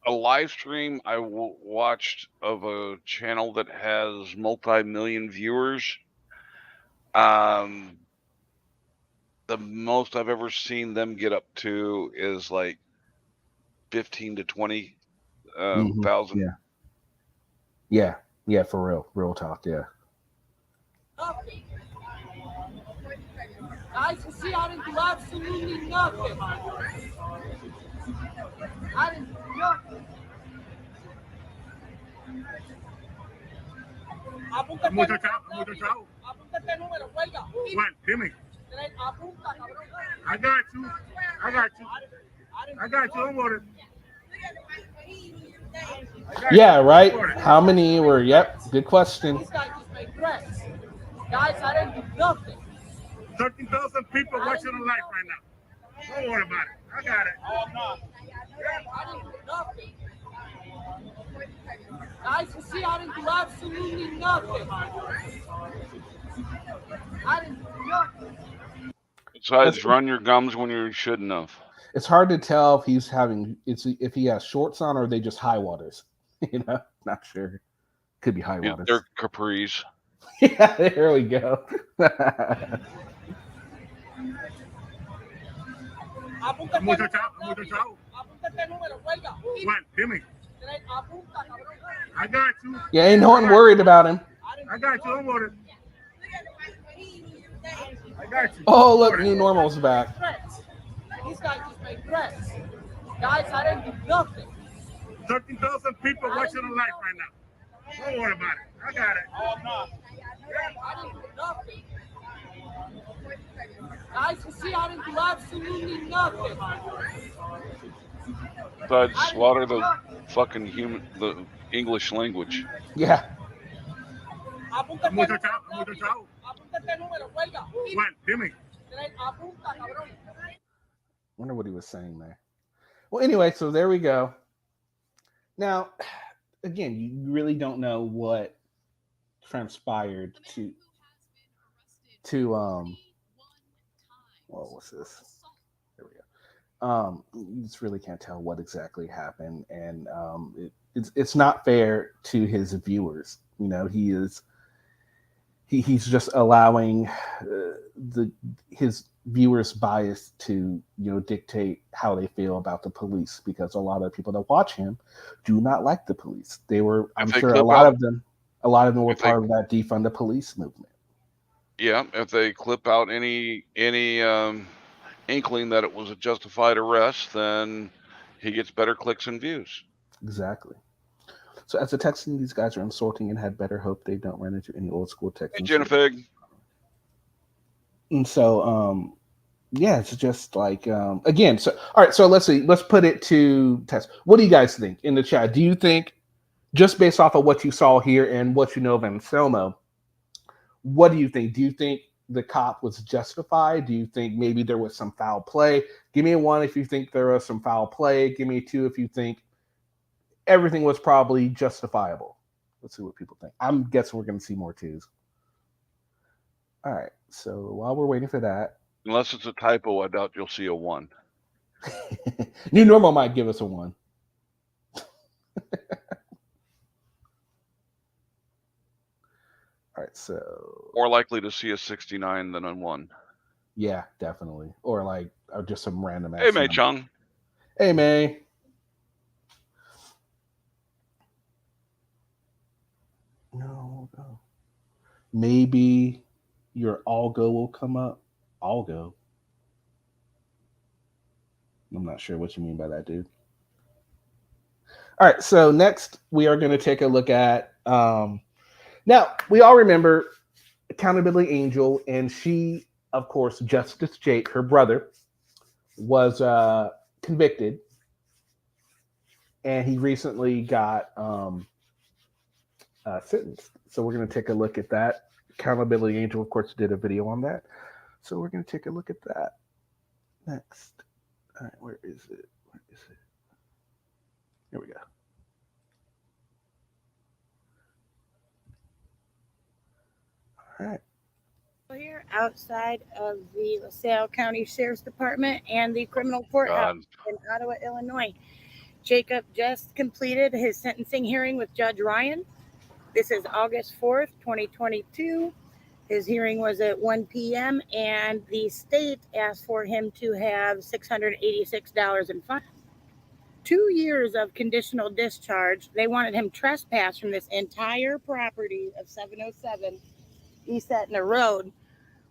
A live stream I watched of a channel that has multi-million viewers. The most I've ever seen them get up to is like 15 to 20 thousand. Yeah, for real talk. Yeah. Guys, you see, I didn't do absolutely nothing. I didn't do nothing. Apúntate, número, huelga. Bueno, dime. Apunta, cabrón. I got you. I'm on it. Yeah, right? How many were, yep, good question. These guys just make threats. Guys, I didn't do nothing. 13,000 people watching the live right now. Don't worry about it. I got it. Oh, no. I didn't do nothing. Guys, you see, I didn't do absolutely nothing. I didn't do nothing. Besides, run your gums when you shouldn't have. It's hard to tell if he has shorts on or are they just high waters. You know, not sure. Could be high waters. They're capris. Yeah, there we go. I got you. Yeah, ain't no one worried about him. I got you. I'm on it. I got you. Oh, look, New Normal's back. These guys just make threats. Guys, I didn't do nothing. 13,000 people watching on live right now. Don't worry about it. I got it. Oh, I'm not. I didn't do nothing. Guys, you see, I didn't do absolutely nothing. Besides slaughter the fucking the English language. Yeah. Apúntate número, huelga. Well, dime. Apunta, cabrón. Wonder what he was saying there. Well, anyway, so there we go. Now, again, you really don't know what transpired to what's this? There we go. You just really can't tell what exactly happened, and it's not fair to his viewers. You know, he's just allowing his viewers' bias to dictate how they feel about the police, because a lot of people that watch him do not like the police. I'm sure a lot of them were part of that defund the police movement. Yeah, if they clip out any inkling that it was a justified arrest, then he gets better clicks and views. Exactly. So as a Texan, these guys are insulting and had better hope they don't run into any old school Texans. Hey, Jennifer. And so, yeah, it's just like, again, so, all right, so let's see, let's put it to test. What do you guys think in the chat? Do you think, just based off of what you saw here and what you know of Anselmo, what do you think? Do you think the cop was justified? Do you think maybe there was some foul play? Give me a 1 if you think there was some foul play. Give me a 2 if you think everything was probably justifiable. Let's see what people think. I'm guessing we're going to see more 2s. All right. So while we're waiting for that, unless it's a typo, I doubt you'll see a 1. New Normal might give us a 1. All right. So more likely to see a 69 than a 1. Yeah, definitely. Or just some random. Hey, May Chung. Hey, May. No. Maybe your algo will come up. Algo. I'm not sure what you mean by that, dude. All right, so next we are going to take a look at. Now we all remember Accountability Angel, and she, of course, Justice Jake, her brother, was convicted, and he recently got sentenced. So we're going to take a look at that. Accountability Angel, of course, did a video on that. So we're going to take a look at that next. All right, where is it? Here we go. All right. Here outside of the LaSalle County Sheriff's Department and the criminal courthouse in Ottawa, Illinois. Jacob just completed his sentencing hearing with Judge Ryan. This is August 4th, 2022. His hearing was at 1 p.m. and the state asked for him to have $686 in fines. 2 years of conditional discharge. They wanted him trespassed from this entire property of 707 East Etna Road,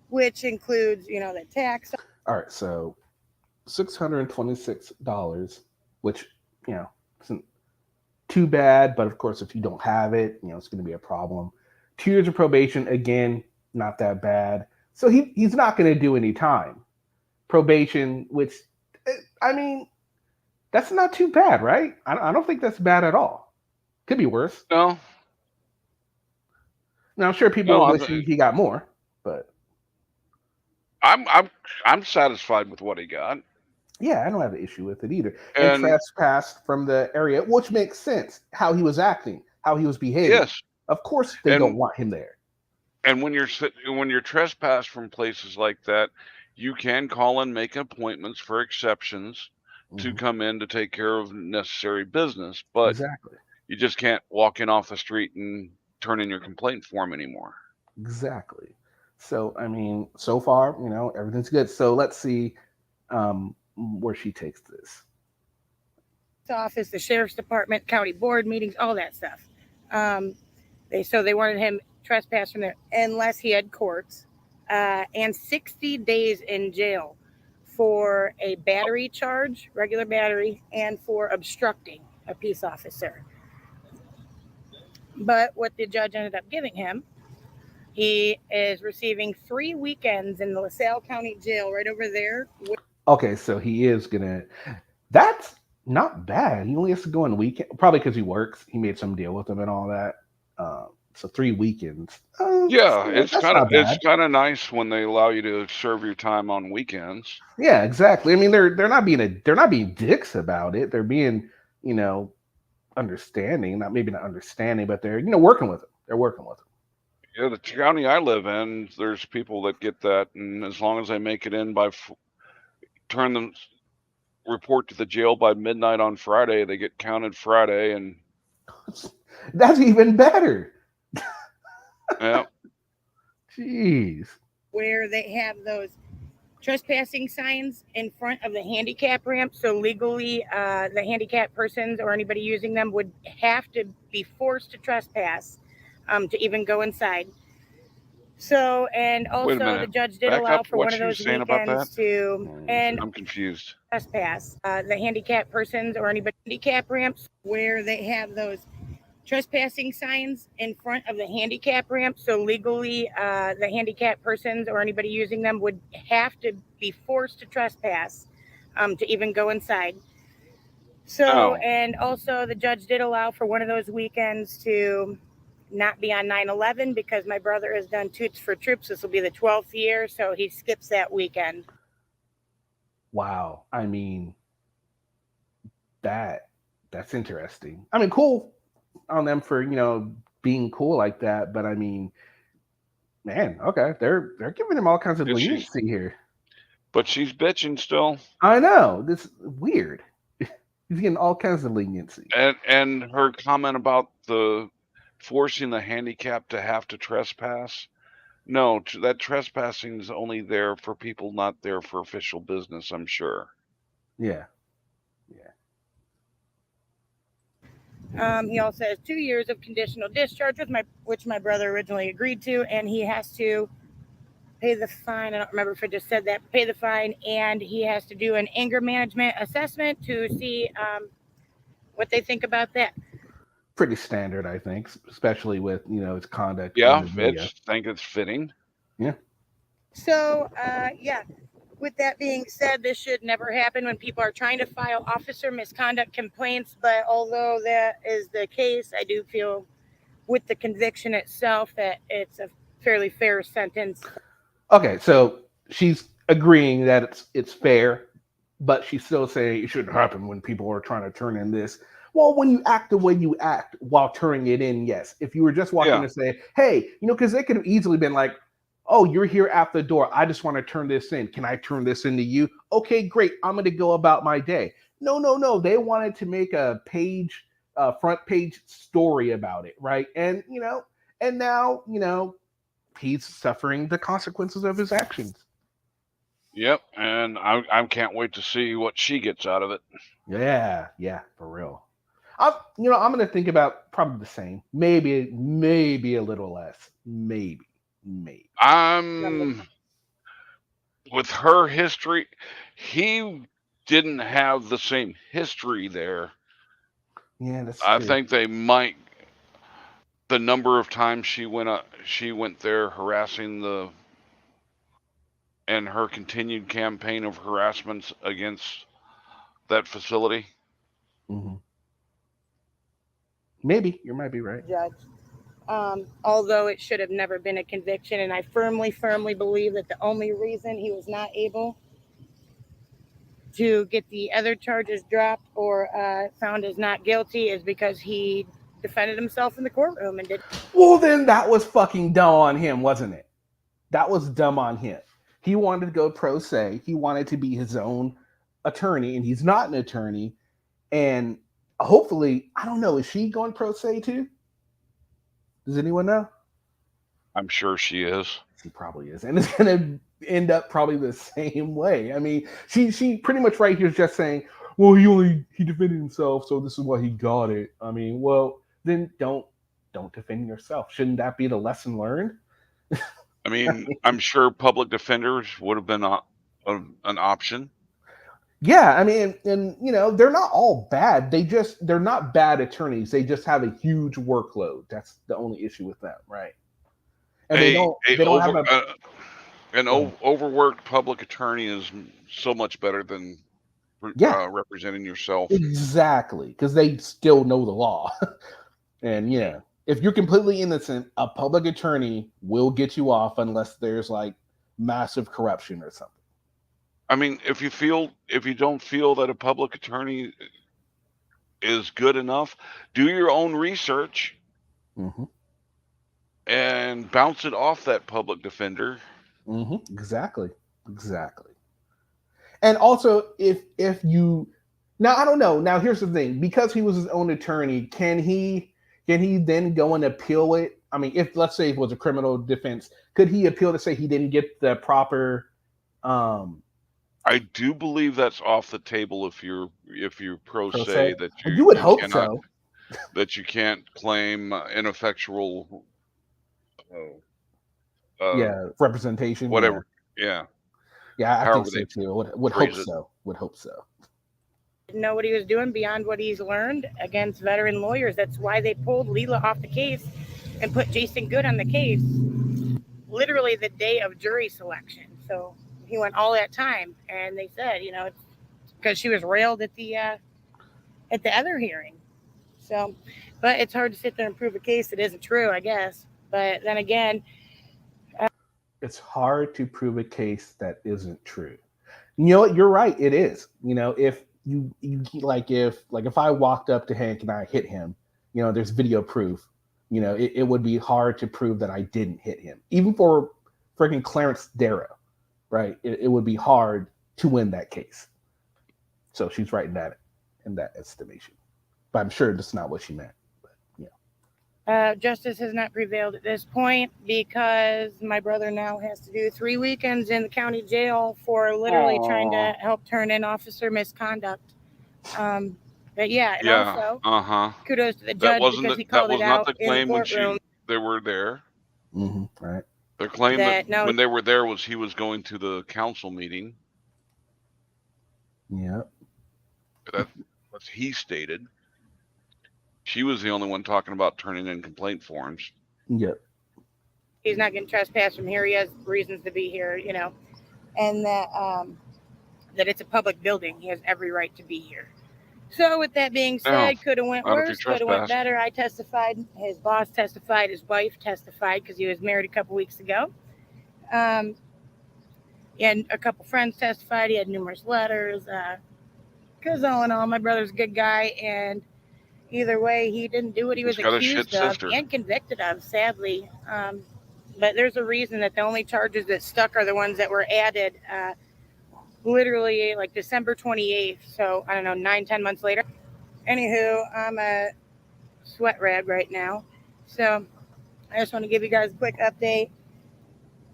which includes, the tax. All right, so $626, which, isn't too bad, but of course, if you don't have it, it's going to be a problem. 2 years of probation, again, not that bad. So he's not going to do any time. Probation, which, that's not too bad, right? I don't think that's bad at all. Could be worse. No. Now, I'm sure people wish he got more, but I'm satisfied with what he got. Yeah, I don't have an issue with it either. And trespassed from the area, which makes sense. How he was acting, how he was behaving. Yes, of course they don't want him there. And when you're trespassed from places like that, you can call and make appointments for exceptions to come in to take care of necessary business. But exactly, you just can't walk in off the street and turn in your complaint form anymore. Exactly. So so far, everything's good. So let's see where she takes this. Office, the sheriff's department, county board meetings, all that stuff. They wanted him trespassed from there unless he had courts, and 60 days in jail for a battery charge, regular battery, and for obstructing. a peace officer. But what the judge ended up giving him, he is receiving 3 weekends in the LaSalle County Jail right over there. Okay, so he is gonna. That's not bad. He only has to go on weekend, probably because he works. He made some deal with him and all that. So 3 weekends. Yeah, That's not bad. it's kind of nice when they allow you to serve your time on weekends. Yeah, exactly. I mean, they're not being dicks about it. They're being, understanding. Not understanding, but they're working with it. They're working with it. Yeah, the county I live in, there's people that get that, and as long as they make it in by report to the jail by midnight on Friday, they get counted Friday, and that's even better. Yeah. Jeez. Where they have those trespassing signs in front of the handicap ramp. So legally, the handicapped persons or anybody using them would have to be forced to trespass to even go inside. So, and also the judge did allow for one of those weekends and I'm confused. Trespass the handicapped persons or anybody handicap ramps where they have those trespassing signs in front of the handicap ramp. So legally, the handicapped persons or anybody using them would have to be forced to trespass to even go inside. So, and also the judge did allow for one of those weekends to not be on 9/11 because my brother has done Toots for Troops. This will be the 12th year, so he skips that weekend. Wow. I mean, that's interesting. I mean, cool on them for, being cool like that, but I mean, man, okay, they're giving him all kinds of leniency here. But she's bitching still. I know. This is weird. He's getting all kinds of leniency. And her comment about the forcing the handicapped to have to trespass. No, that trespassing is only there for people not there for official business, I'm sure. Yeah. He also has 2 years of conditional discharge, which my brother originally agreed to, and he has to pay the fine. I don't remember if I just said that. Pay the fine, and he has to do an anger management assessment to see what they think about that. Pretty standard, I think, especially with his conduct. Yeah, I think it's fitting. Yeah. So, yeah. With that being said, this should never happen when people are trying to file officer misconduct complaints. But although that is the case, I do feel with the conviction itself that it's a fairly fair sentence. Okay, so she's agreeing that it's fair, but she's still saying it shouldn't happen when people are trying to turn in this. Well, when you act the way you act while turning it in, yes. If you were just walking to say, hey, because they could have easily been like, oh, you're here at the door. I just want to turn this in. Can I turn this into you? Okay, great. I'm going to go about my day. No. They wanted to make a front page story about it, right? And, and now, he's suffering the consequences of his actions. Yep, and I can't wait to see what she gets out of it. Yeah, for real. I'm going to think about probably the same. Maybe a little less. Maybe. With her history, he didn't have the same history there. Yeah, that's I true. think they might. The number of times she went there harassing and her continued campaign of harassments against that facility. Mm-hmm. Maybe you might be right. Judge. Although it should have never been a conviction, and I firmly believe that the only reason he was not able to get the other charges dropped or found as not guilty is because he defended himself in the courtroom and did. Well, then that was fucking dumb on him, wasn't it? That was dumb on him. He wanted to go pro se. He wanted to be his own attorney, and he's not an attorney. And hopefully, I don't know, is she going pro se too? Does anyone know? I'm sure she is. She probably is. And it's going to end up probably the same way. I mean, she pretty much right here is just saying, well, he defended himself, so this is why he got it. I mean, well, then don't defend yourself. Shouldn't that be the lesson learned? I mean, I'm sure public defenders would have been an option. Yeah, I mean, and they're not all bad. They're not bad attorneys. They just have a huge workload. That's the only issue with them, right? And they don't have an overworked public attorney is so much better than representing yourself. Exactly, because they still know the law. And if you're completely innocent, a public attorney will get you off unless there's like massive corruption or something. I mean, if you don't feel that a public attorney is good enough, do your own research and bounce it off that public defender. Exactly. And also, if you now, I don't know. Now, here's the thing: because he was his own attorney, can he then go and appeal it? I mean, if let's say it was a criminal defense, could he appeal to say he didn't get the proper? I do believe that's off the table if you're pro se, that you would hope so. That you can't claim ineffectual. Representation. Whatever. Yeah. I think so too. Would hope so. Didn't know what he was doing beyond what he's learned against veteran lawyers. That's why they pulled Leela off the case and put Jason Good on the case literally the day of jury selection. So he went all that time, and they said, it's because she was railed at the other hearing. So, but it's hard to sit there and prove a case that isn't true, I guess. But then again, it's hard to prove a case that isn't true. You're right. It is. If you like, if I walked up to Hank and I hit him, there's video proof. It would be hard to prove that I didn't hit him, even for freaking Clarence Darrow, right? It would be hard to win that case. So she's right in that estimation, but I'm sure that's not what she meant. Justice has not prevailed at this point because my brother now has to do 3 weekends in the county jail for literally trying to help turn in officer misconduct. But also kudos to the judge because he called it out in the courtroom. They were there. Right. Their claim that when they were there was he was going to the council meeting. Yeah. That's what he stated. She was the only one talking about turning in complaint forms. Yep. He's not getting trespassed from here. He has reasons to be here, and that it's a public building. He has every right to be here. So with that being said, could have went worse, could have went better. I testified. His boss testified. His wife testified because he was married a couple weeks ago. And a couple friends testified. He had numerous letters. Because all in all, my brother's a good guy, and either way, he didn't do what he was accused of and convicted of, sadly. But there's a reason that the only charges that stuck are the ones that were added literally like December 28th. So, I don't know, 9-10 months later. Anywho, I'm a sweat rag right now. So, I just want to give you guys a quick update.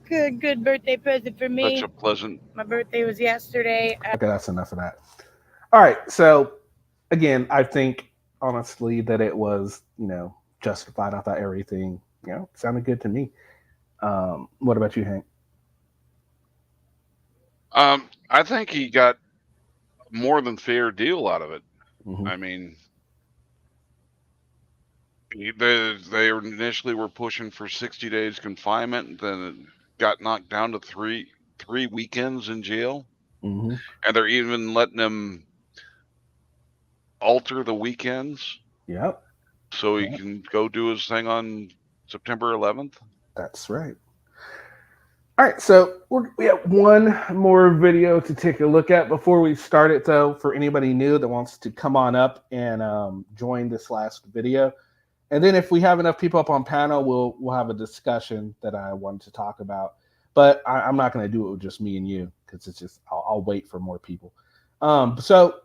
Good birthday present for me. Such a pleasant. My birthday was yesterday. Okay, that's enough of that. All right. So, again, I think honestly that it was justified. I thought everything sounded good to me. What about you, Hank? I think he got more than fair deal out of it. I mean, they initially were pushing for 60 days confinement, then it got knocked down to three weekends in jail, and they're even letting him alter the weekends. Yep. So he can go do his thing on September 11th. That's right. All right, so we have one more video to take a look at before we start it, though, for anybody new that wants to come on up and join this last video. And then if we have enough people up on panel, we'll have a discussion that I wanted to talk about. But I'm not going to do it with just me and you because it's just I'll wait for more people. So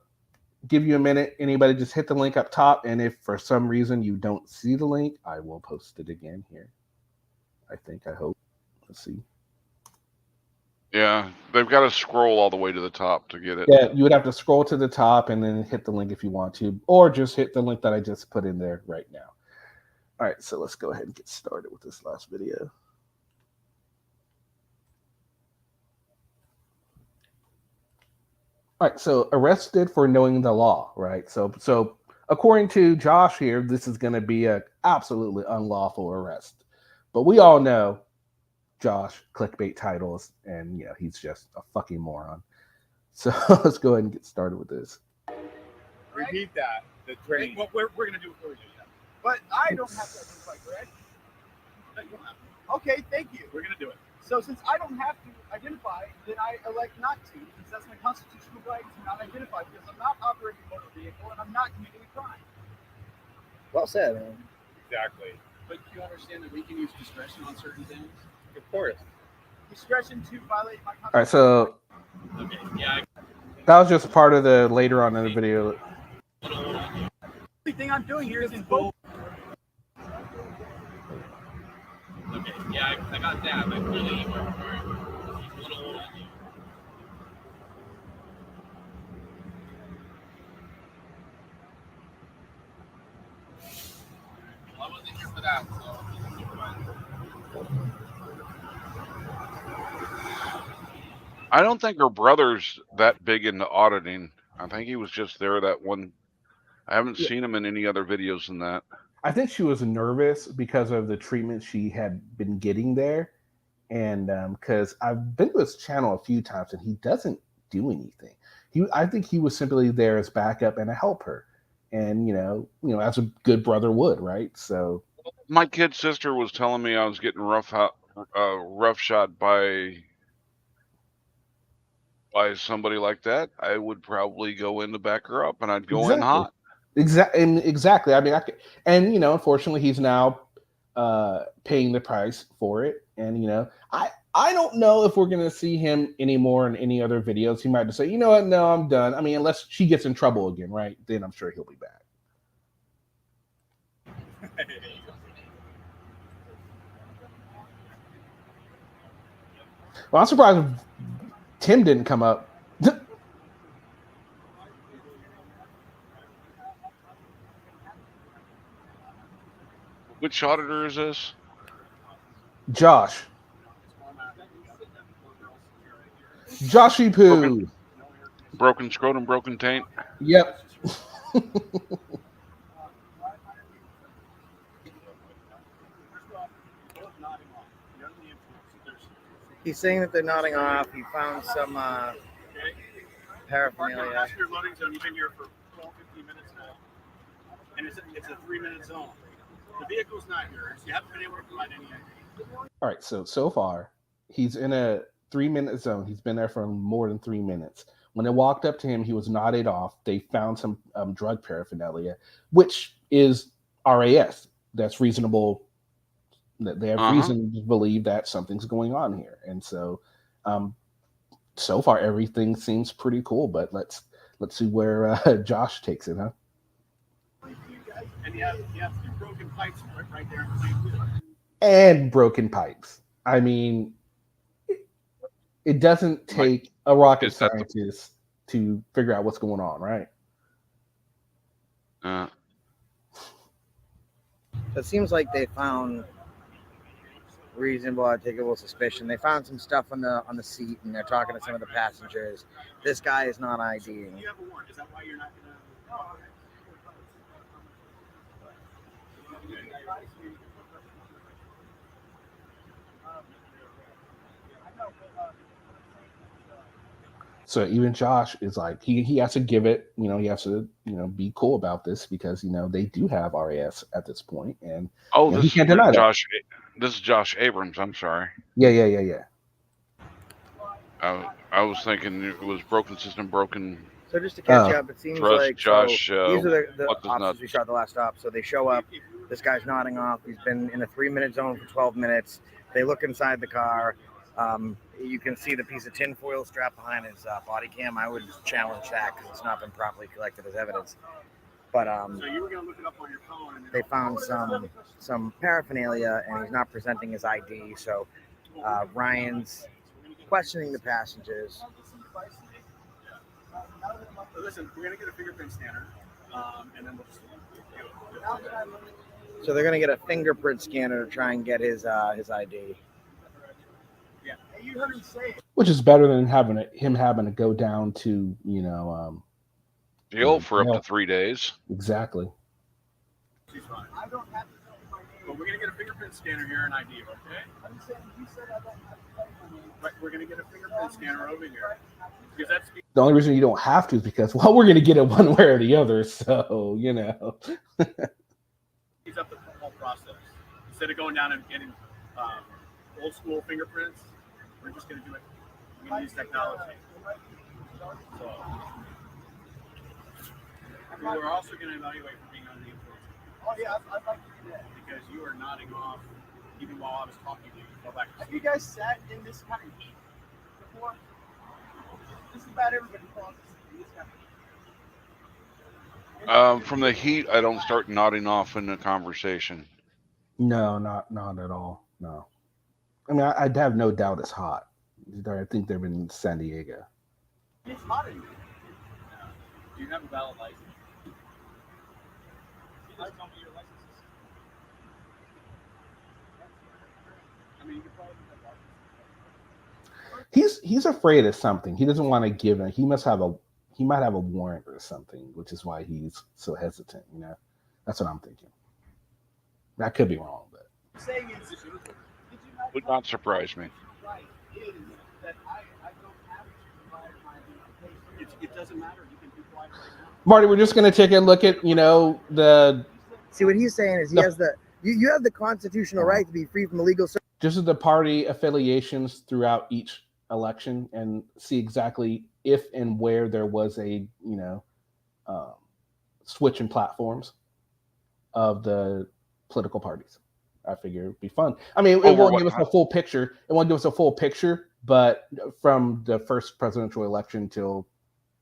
give you a minute. Anybody just hit the link up top. And if for some reason you don't see the link, I will post it again here. I hope. Let's see. Yeah, they've got to scroll all the way to the top to get it. Yeah, you would have to scroll to the top and then hit the link if you want to, or just hit the link that I just put in there right now. All right, so let's go ahead and get started with this last video. All right, so arrested for knowing the law, right? So according to Josh here, this is going to be a absolutely unlawful arrest. But we all know Josh clickbait titles, and he's just a fucking moron. So let's go ahead and get started with this. Repeat that. The train. What we're going to do before we do that. But I don't have to identify, correct? Okay, thank you. We're going to do it. So since I don't have to identify, then I elect not to, because that's my constitutional right to not identify, because I'm not operating a motor vehicle and I'm not committing a crime. Well said, man. Exactly. But do you understand that we can use discretion on certain things? Of course. Discretion to violate my constitutional All right, so Okay, yeah. that was just part of the later on in the video. The only thing I'm doing here is invoke. Okay, yeah, I got that, but really, you weren't I wasn't here for that, so. I don't think her brother's that big into auditing. I think he was just there that one. I haven't seen him in any other videos than that. I think she was nervous because of the treatment she had been getting there. And because I've been to his channel a few times and he doesn't do anything. I think he was simply there as backup and to help her. And, as a good brother would, right? So my kid sister was telling me I was getting rough shot by somebody like that. I would probably go in to back her up, and I'd go in hot. Exactly. I mean, unfortunately, he's now paying the price for it. And I don't know if we're gonna see him anymore in any other videos. He might just say, you know what, no, I'm done. I mean, unless she gets in trouble again, right? Then I'm sure he'll be back. Well, I'm surprised Tim didn't come up. Which auditor is this? Josh. Joshy Poo. Broken scrotum, broken taint. Yep. He's saying that they're nodding off. He found some paraphernalia. Passenger loading zone. You've been here for 12, 15 minutes now. And it's a 3-minute zone. The vehicle's not yours. You haven't been able to provide any ID. All right, so far, he's in a 3-minute zone. He's been there for more than 3 minutes. When they walked up to him, he was nodded off. They found some drug paraphernalia, which is RAS. That's reasonable. They have reason to believe that something's going on here. And so far, everything seems pretty cool. But let's see where Josh takes it, huh? And you have 2 broken pipes right there. And broken pipes. I mean, it doesn't take a rocket scientist to figure out what's going on, right? It seems like they found reasonable, articulable suspicion. They found some stuff on the seat, and they're talking to some of the passengers. This guy is not IDing. You have a warrant. Is that why you're not going to? So even Josh is like, he has to give it, he has to, be cool about this because, they do have RAS at this point. And he can't deny that. This is Josh Abrams. I'm sorry. Yeah. I was thinking it was broken system, broken. So just to catch you up, it seems like Josh, these are the officers we shot at the last stop. So they show up. This guy's nodding off. He's been in a 3-minute zone for 12 minutes. They look inside the car. You can see the piece of tinfoil strapped behind his body cam. I would challenge that because it's not been properly collected as evidence. But So you were going to look it up on your phone. And they found some paraphernalia, and he's not presenting his ID. So Ryan's questioning the passengers. Listen, we're going to get a fingerprint scanner, and then we'll just. So they're going to get a fingerprint scanner to try and get his ID. Yeah. You heard him say it. which is better than him having to go down to jail for up to 3 days. Exactly. She's fine. I don't have to tell you my name. But we're gonna get a fingerprint scanner here and ID, okay? I'm saying you said I don't have to tell you my name. Right, we're gonna get a fingerprint scanner over here. Because that's The only reason you don't have to is because, well, we're going to get it one way or the other. So, speeds up the whole process. Instead of going down and getting old school fingerprints, we're just gonna do it. We're gonna use technology. So we're also gonna evaluate for being under the influence. Oh yeah, I'd like to do that. Because you are nodding off even while I was talking to you. Go back. Have you guys sat in this kind of heat before? This is about everybody falls in this kind of heat. From the heat, I don't start nodding off in the conversation. no, not at all. No. I mean, I'd have no doubt it's hot. I think they're in San Diego. It's hot in here. Do you have a valid license? You just tell me your license is. I mean, you could probably have license. He's afraid of something. He doesn't want to give it. He might have a warrant or something, which is why he's so hesitant. That's what I'm thinking. I could be wrong, but Saying is, Would not surprise me. right, is that I don't have to provide my identification. It doesn't matter. You can be quiet right now. Marty, we're just going to take a look at the. See, what he's saying is he has you have the constitutional right to be free from illegal. Just as the party affiliations throughout each election and see exactly if and where there was a switch in platforms of the political parties. I figure it'd be fun. I mean, it won't give us a full picture. It won't give us a full picture, but from the first presidential election till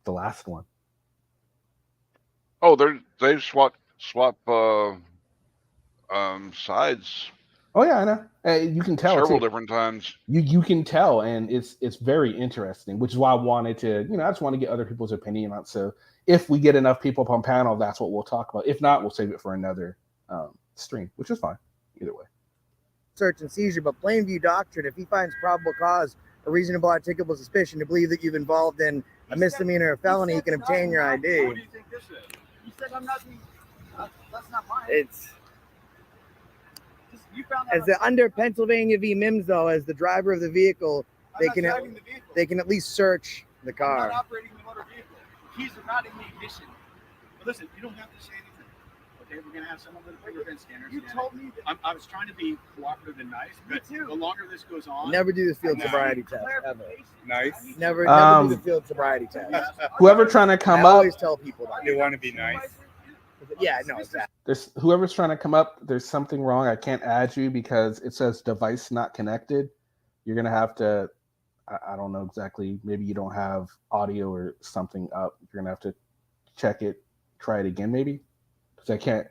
the last one. Oh, they swap sides. Oh yeah, I know. You can tell several different times. You can tell, and it's very interesting, which is why I wanted to, I just want to get other people's opinion on it. So if we get enough people up on panel, that's what we'll talk about. If not, we'll save it for another stream, which is fine either way. Search and seizure, but plain view doctrine, if he finds probable cause or reasonable articulable suspicion to believe that you've involved in a misdemeanor or felony, he can obtain your ID. What do you think this is? You said I'm not being. That's not mine. It's you found that as the under Pennsylvania v. Mims, though, as the driver of the vehicle, they can at least search the car. I'm not operating the motor vehicle. Keys are not in the ignition. But listen, you don't have to say anything. Okay, we're gonna have someone with a fingerprint scanner. You told me that I was trying to be cooperative and nice, but the longer this goes on, Never do the field sobriety test ever. Nice. Never do the field sobriety test. Whoever trying to come I up, always tell people that. You want to be nice. Yeah, no, exactly. whoever's trying to come up, there's something wrong. I can't add you because it says device not connected. You're gonna have to. I don't know exactly. Maybe you don't have audio or something up. You're gonna have to check it. Try it again, maybe, because I can't.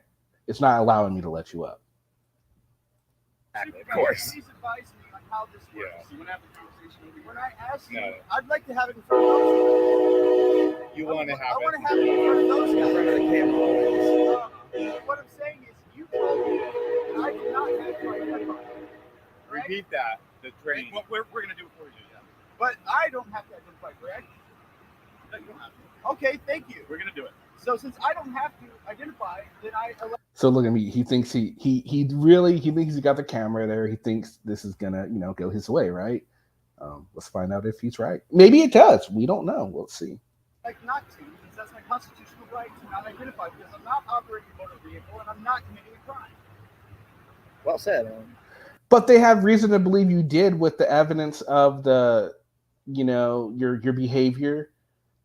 It's not allowing me to let you up. Of course. Please advise me on how this works. You want to have the conversation with me? When I ask you, I'd like to have it in front of those guys. You want to have I want to have it in front of those guys. In front of the camera. What I'm saying is, you told me that I did not have to identify. Repeat that. The train. Well, we're going to do it for you, yeah. But I don't have to identify, correct? No, you don't have to. Okay, thank you. We're going to do it. So since I don't have to identify, then I elect. So look at me. He thinks he thinks he got the camera there. He thinks this is gonna go his way, right? Let's find out if he's right. Maybe it does. We don't know. We'll see. Like not to, because that's my constitutional right to not identify, because I'm not operating a motor vehicle and I'm not committing a crime. Well said. But they have reason to believe you did with the evidence of the, your behavior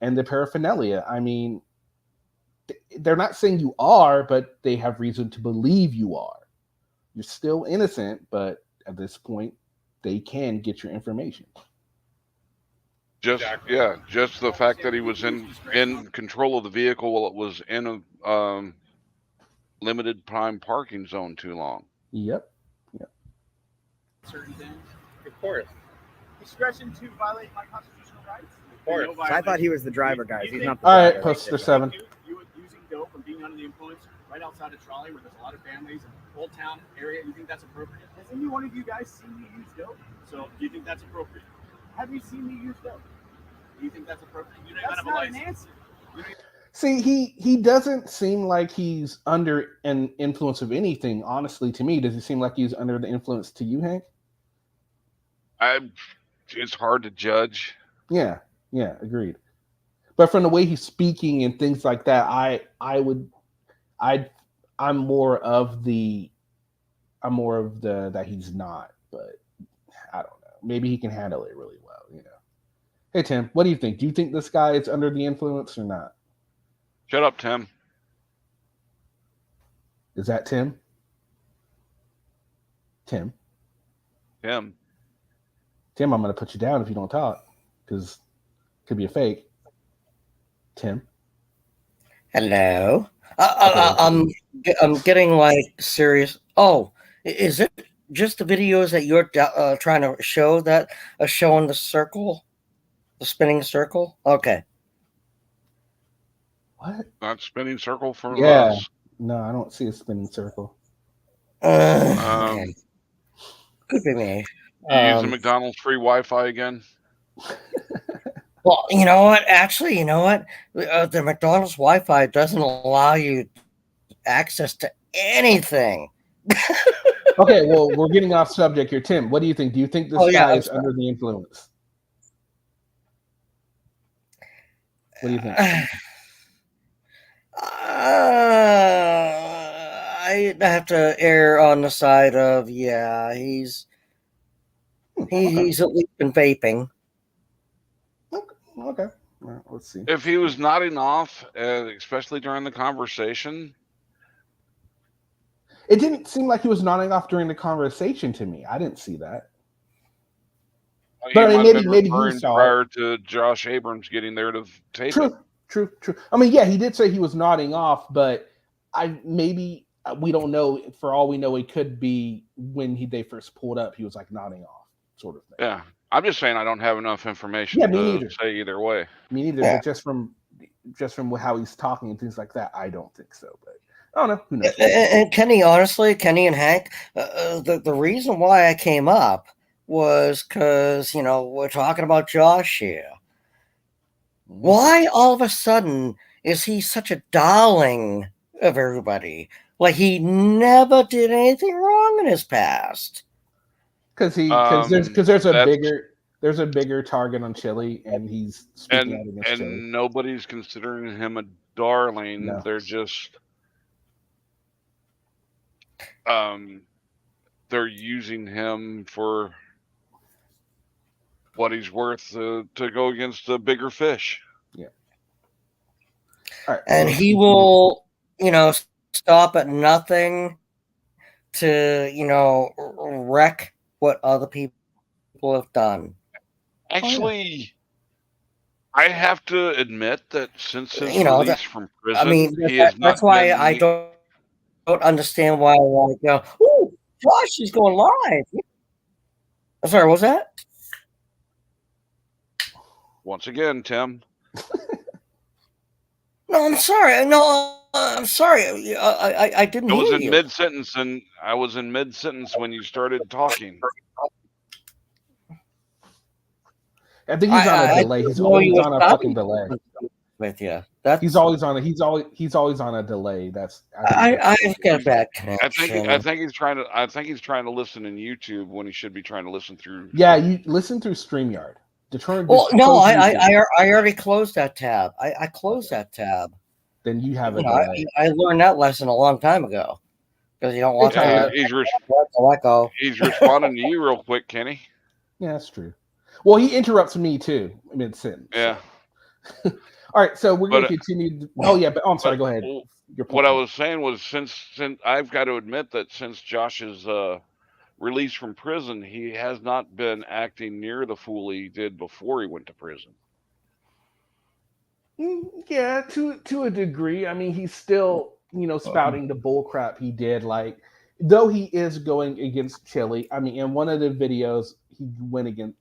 and the paraphernalia. I mean, they're not saying you are, but they have reason to believe you are. You're still innocent, but at this point, they can get your information. Just the fact that he was in control of the vehicle while it was in a limited prime parking zone too long. Yep. Certain things. Of course. Discretion to violate my constitutional rights. Of course. So I thought he was the driver, guys. He's not the All driver. right, Poster 7. You using dope and being under the influence right outside of Trolley, where there's a lot of families in the Old Town area. You think that's appropriate? Has any one of you guys seen me use dope? So do you think that's appropriate? Have you seen me use dope? Do you think that's appropriate? You don't even have a license. That's not an answer. See, he doesn't seem like he's under an influence of anything, honestly, to me. Does he seem like he's under the influence to you, Hank? It's hard to judge. Yeah, agreed. But from the way he's speaking and things like that, I'm more of the that he's not, but I don't know. Maybe he can handle it really well, you know. Hey Tim, what do you think? Do you think this guy is under the influence or not? Shut up, Tim. Is that Tim? Tim, I'm going to put you down if you don't talk, because it could be a fake. Tim? Hello? I'm getting like serious. Oh, is it just the videos that you're trying to show that are showing the circle? The spinning circle? Okay. What? Not spinning circle for us. No, I don't see a spinning circle. Okay. Could be me. You using McDonald's free Wi-Fi again? Well, you know what? Actually, you know what? The McDonald's Wi-Fi doesn't allow you access to anything. Okay, well, we're getting off subject here. Tim, what do you think? Do you think this guy is under the influence? What do you think? I have to err on the side of he's at least been vaping. Okay. Well, let's see. If he was nodding off, especially during the conversation, it didn't seem like he was nodding off during the conversation to me. I didn't see that. But maybe he saw prior to Josh Abrams getting there to tape it. True. I mean, yeah, he did say he was nodding off, but we don't know. For all we know, it could be when they first pulled up, he was like nodding off, sort of thing. Yeah, I'm just saying I don't have enough information to say either way. Me neither. Yeah. But just from how he's talking and things like that, I don't think so. But I don't know. Who knows? And Kenny, honestly, Kenny and Hank, the reason why I came up was because we're talking about Josh here. Why all of a sudden is he such a darling of everybody? Like he never did anything wrong in his past. Because there's a bigger target on Chili, and he's speaking out against Chili. And nobody's considering him a darling. No. They're just they're using him for what he's worth to go against the bigger fish. Yeah. All right. And he will, stop at nothing to, wreck what other people have done. Actually, I have to admit that since his release from prison, that's why I don't understand why oh, Josh is going live. Sorry, what was that? Once again, Tim. No, I'm sorry. No, I'm sorry. I didn't hear you. I was in mid-sentence when you started talking. I think he's on a delay. He's always on a fucking delay. With you, he's always on a delay. I've got bad connection. I think he's trying to listen in YouTube when he should be trying to listen through. Yeah, you listen through StreamYard. I already closed that tab. I closed that tab. Then you have I learned that lesson a long time ago because you don't want to. He's responding to you real quick, Kenny. Yeah, that's true. Well, he interrupts me too mid-sentence. Yeah. So. All right, so we're going to continue. I'm sorry. Go ahead. What I was saying was since I've got to admit that since Josh's release from prison, he has not been acting near the fool he did before he went to prison. Yeah, to a degree. I mean, he's still, spouting the bull crap he did. Like, though he is going against Chili. I mean, in one of the videos, he went against.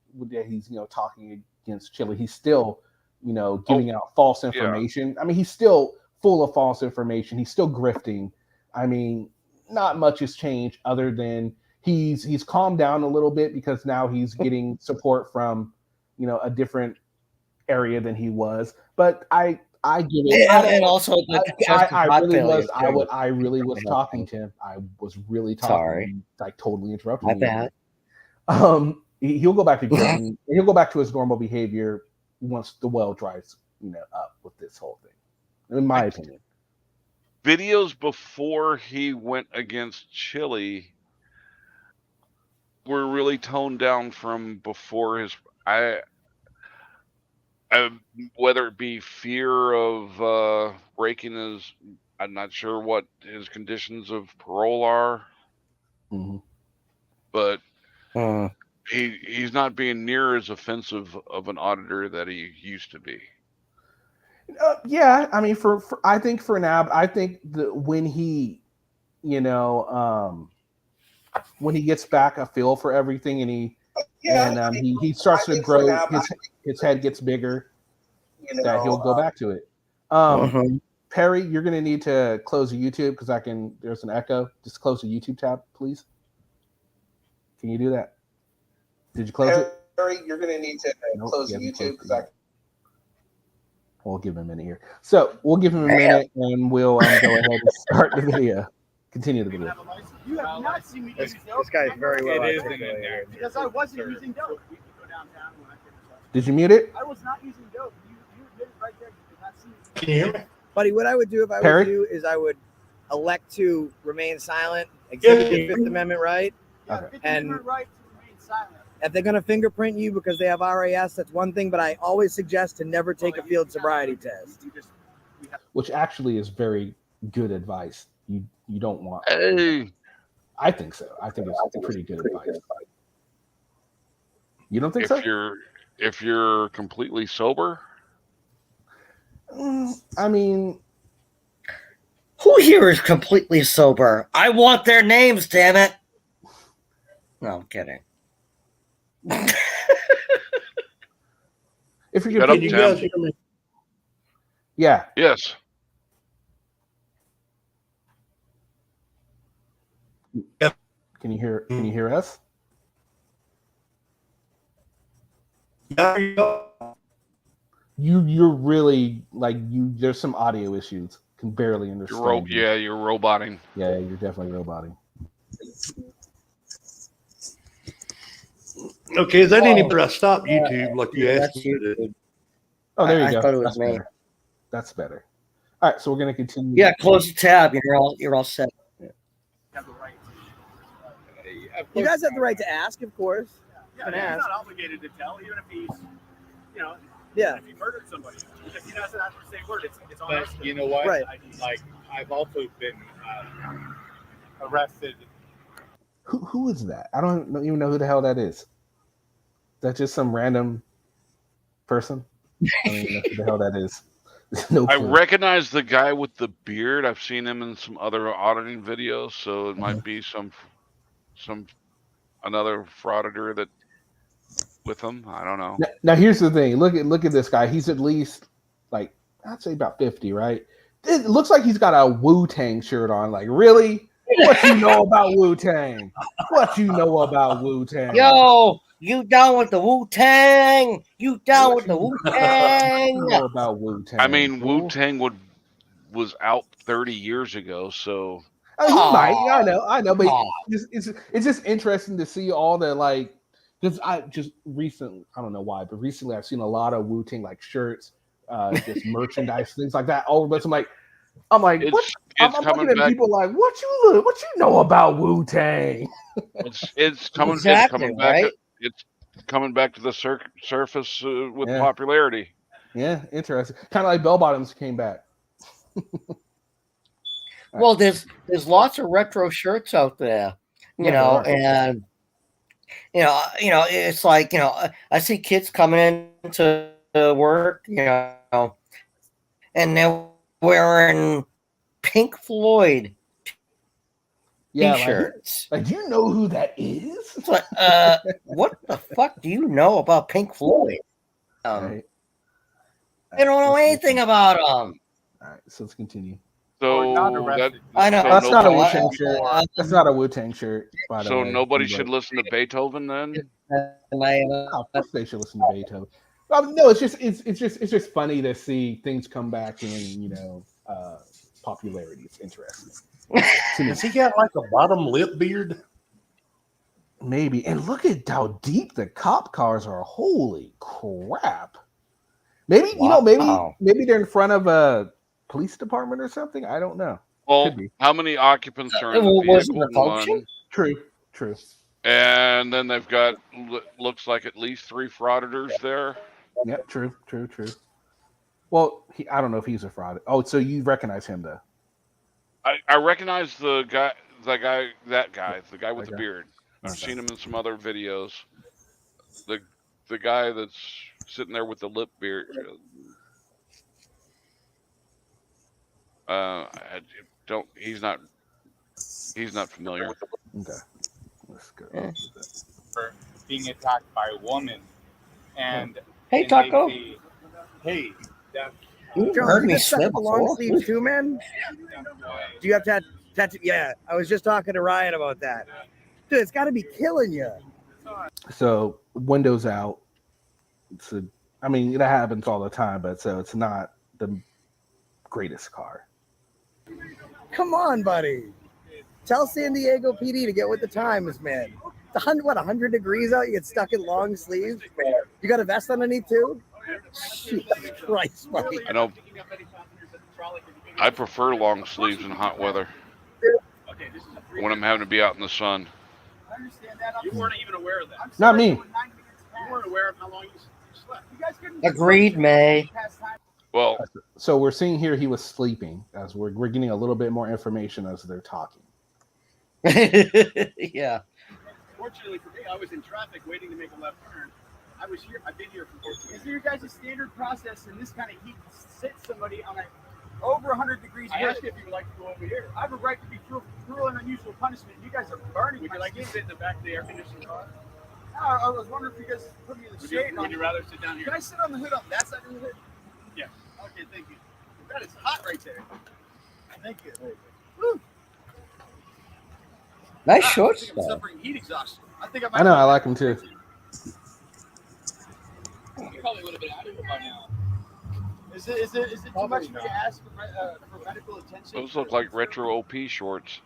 He's talking against Chili. He's still, giving out false information. Yeah. I mean, he's still full of false information. He's still grifting. I mean, not much has changed other than he's calmed down a little bit because now he's getting support from a different area than he was. But I get it. And also I really was talking to him. I was really talking. Sorry. Like totally interrupting My me. bad. He'll go back to drinking. He'll go back to his normal behavior once the well dries, up with this whole thing. In my opinion. Videos before he went against Chile were really toned down from before his. Whether it be fear of breaking his, I'm not sure what his conditions of parole are, but he's not being near as offensive of an auditor that he used to be. Yeah, I mean, I think for now, I think when he, when he gets back a feel for everything, and he starts to grow, his head gets bigger, that he'll go back to it. Perry, you're gonna need to close the YouTube because there's an echo. Just close the YouTube tab, please. Can you do that? Did you close it? Perry, you're gonna need to close the YouTube because We'll give him a minute here. So we'll give him a minute, and we'll go ahead and start the video. Continue the video. You have not seen me This use dope. guy's very well It is in articulated. there. Because I wasn't using dope. Did you mute it? I was not using dope. You admitted right there. You did not see me. Can you hear me? Buddy, what I would do if I Perry? was you is I would elect to remain silent, exhibit the Fifth Amendment right, and right to remain silent. if they're going to fingerprint you because they have RAS, that's one thing, but I always suggest to never take a field sobriety test. Which actually is very good advice. You don't want. Hey. I think so. I think it's pretty good advice. You don't think so? If you're completely sober? I mean, who here is completely sober? I want their names, damn it. No, I'm kidding. If you're completely, yeah. Yes. Can you hear us? You're really there's some audio issues. Can barely understand. You're roboting. Yeah, you're definitely roboting. Okay, is that any better? I stopped YouTube like you asked me to do. Oh, there you go. I thought it was me. That's better. All right, so we're gonna continue. Yeah, close the tab. You're all set. You guys have the right to ask, of course. Yeah, he's not obligated to tell, even if he's, yeah. if he murdered somebody. Because he doesn't have to say word. It's on But us. you know what? Right. I've also been arrested. Who is that? I don't even know who the hell that is. Is that just some random person? I don't even know who the hell that is. No I clue. recognize the guy with the beard. I've seen him in some other auditing videos, so it might be some another frauditor that with him. I don't know. Now here's the thing. Look at this guy. He's at least I'd say about 50, right? It looks like he's got a Wu-Tang shirt on. Like, really? What you know about Wu-Tang? What you know about Wu-Tang? Yo, you down with the Wu-Tang? You down with the Wu-Tang? What you know about Wu-Tang? I mean, Wu-Tang was out 30 years ago, so. Oh, he might. I know, but it's just interesting to see all the because I just recently, I don't know why, but recently I've seen a lot of Wu-Tang shirts, just merchandise, things like that. All of us, I'm like, I'm looking at people like, what you know about Wu-Tang? It's coming. Exactly, it's coming back. right? It's coming back to the surface with popularity. Yeah, interesting. Kind of like bell bottoms came back. Well, there's lots of retro shirts out there, and it's like I see kids coming into work, and they're wearing Pink Floyd t-shirts. Like, do you know who that is? It's like, what the fuck do you know about Pink Floyd? Right. I don't know anything about them. All right, so let's continue. So I know That's not a Wu-Tang shirt. That's not a Wu-Tang shirt. So nobody should listen to Beethoven then? Of course they should listen to Beethoven. No, it's just funny to see things come back in popularity. It's interesting. Has he got like a bottom lip beard? Maybe. And look at how deep the cop cars are. Holy crap. Maybe, maybe they're in front of a police department or something. I don't know. Well, how many occupants are in the vehicle? One. True. And then they've got, looks like at least 3 frauditors there. Yep, true. Well, I don't know if he's a fraud. Oh, so you recognize him though? I recognize the guy with the beard. I've seen him in some other videos. The guy that's sitting there with the lip beard. He's not familiar. Okay. Let's go. For being attacked by a woman, and hey, Taco. Hey, that. You heard me slip a long sleeve too, man. Do you have tattoo? Yeah, I was just talking to Ryan about that. Dude, it's got to be killing you. So windows out. It happens all the time, but so it's not the greatest car. Come on, buddy. Tell San Diego PD to get with the times, man. It's 100 degrees out? You get stuck in long sleeves? You got a vest underneath too? Jesus Christ, buddy. I know. I prefer long sleeves in hot weather when I'm having to be out in the sun. I understand that. You weren't even aware of that. Not me. You weren't aware of how long you slept. You guys couldn't. Agreed, May. Well, so we're seeing here he was sleeping. As we're getting a little bit more information as they're talking. Yeah. Fortunately for me, I was in traffic waiting to make a left turn. I've been here for 14 years. Is your guys' standard process in this kind of heat to sit somebody on over 100 degrees? I asked you if you would like to go over here. I have a right to be cruel and unusual punishment. You guys are burning. Would you like to sit in the back of the air-conditioned car? No, I was wondering if you guys put me in the shade. Would you rather sit down here? Can I sit on the hood on that side of the hood? Yeah. Okay, thank you. That is hot right there. Thank you. Woo. Nice shorts. I'm suffering heat exhaustion. I know. I like him too. You probably would have been out of here by now. Is it too much for you to ask for medical attention? Those look like retro OP shorts.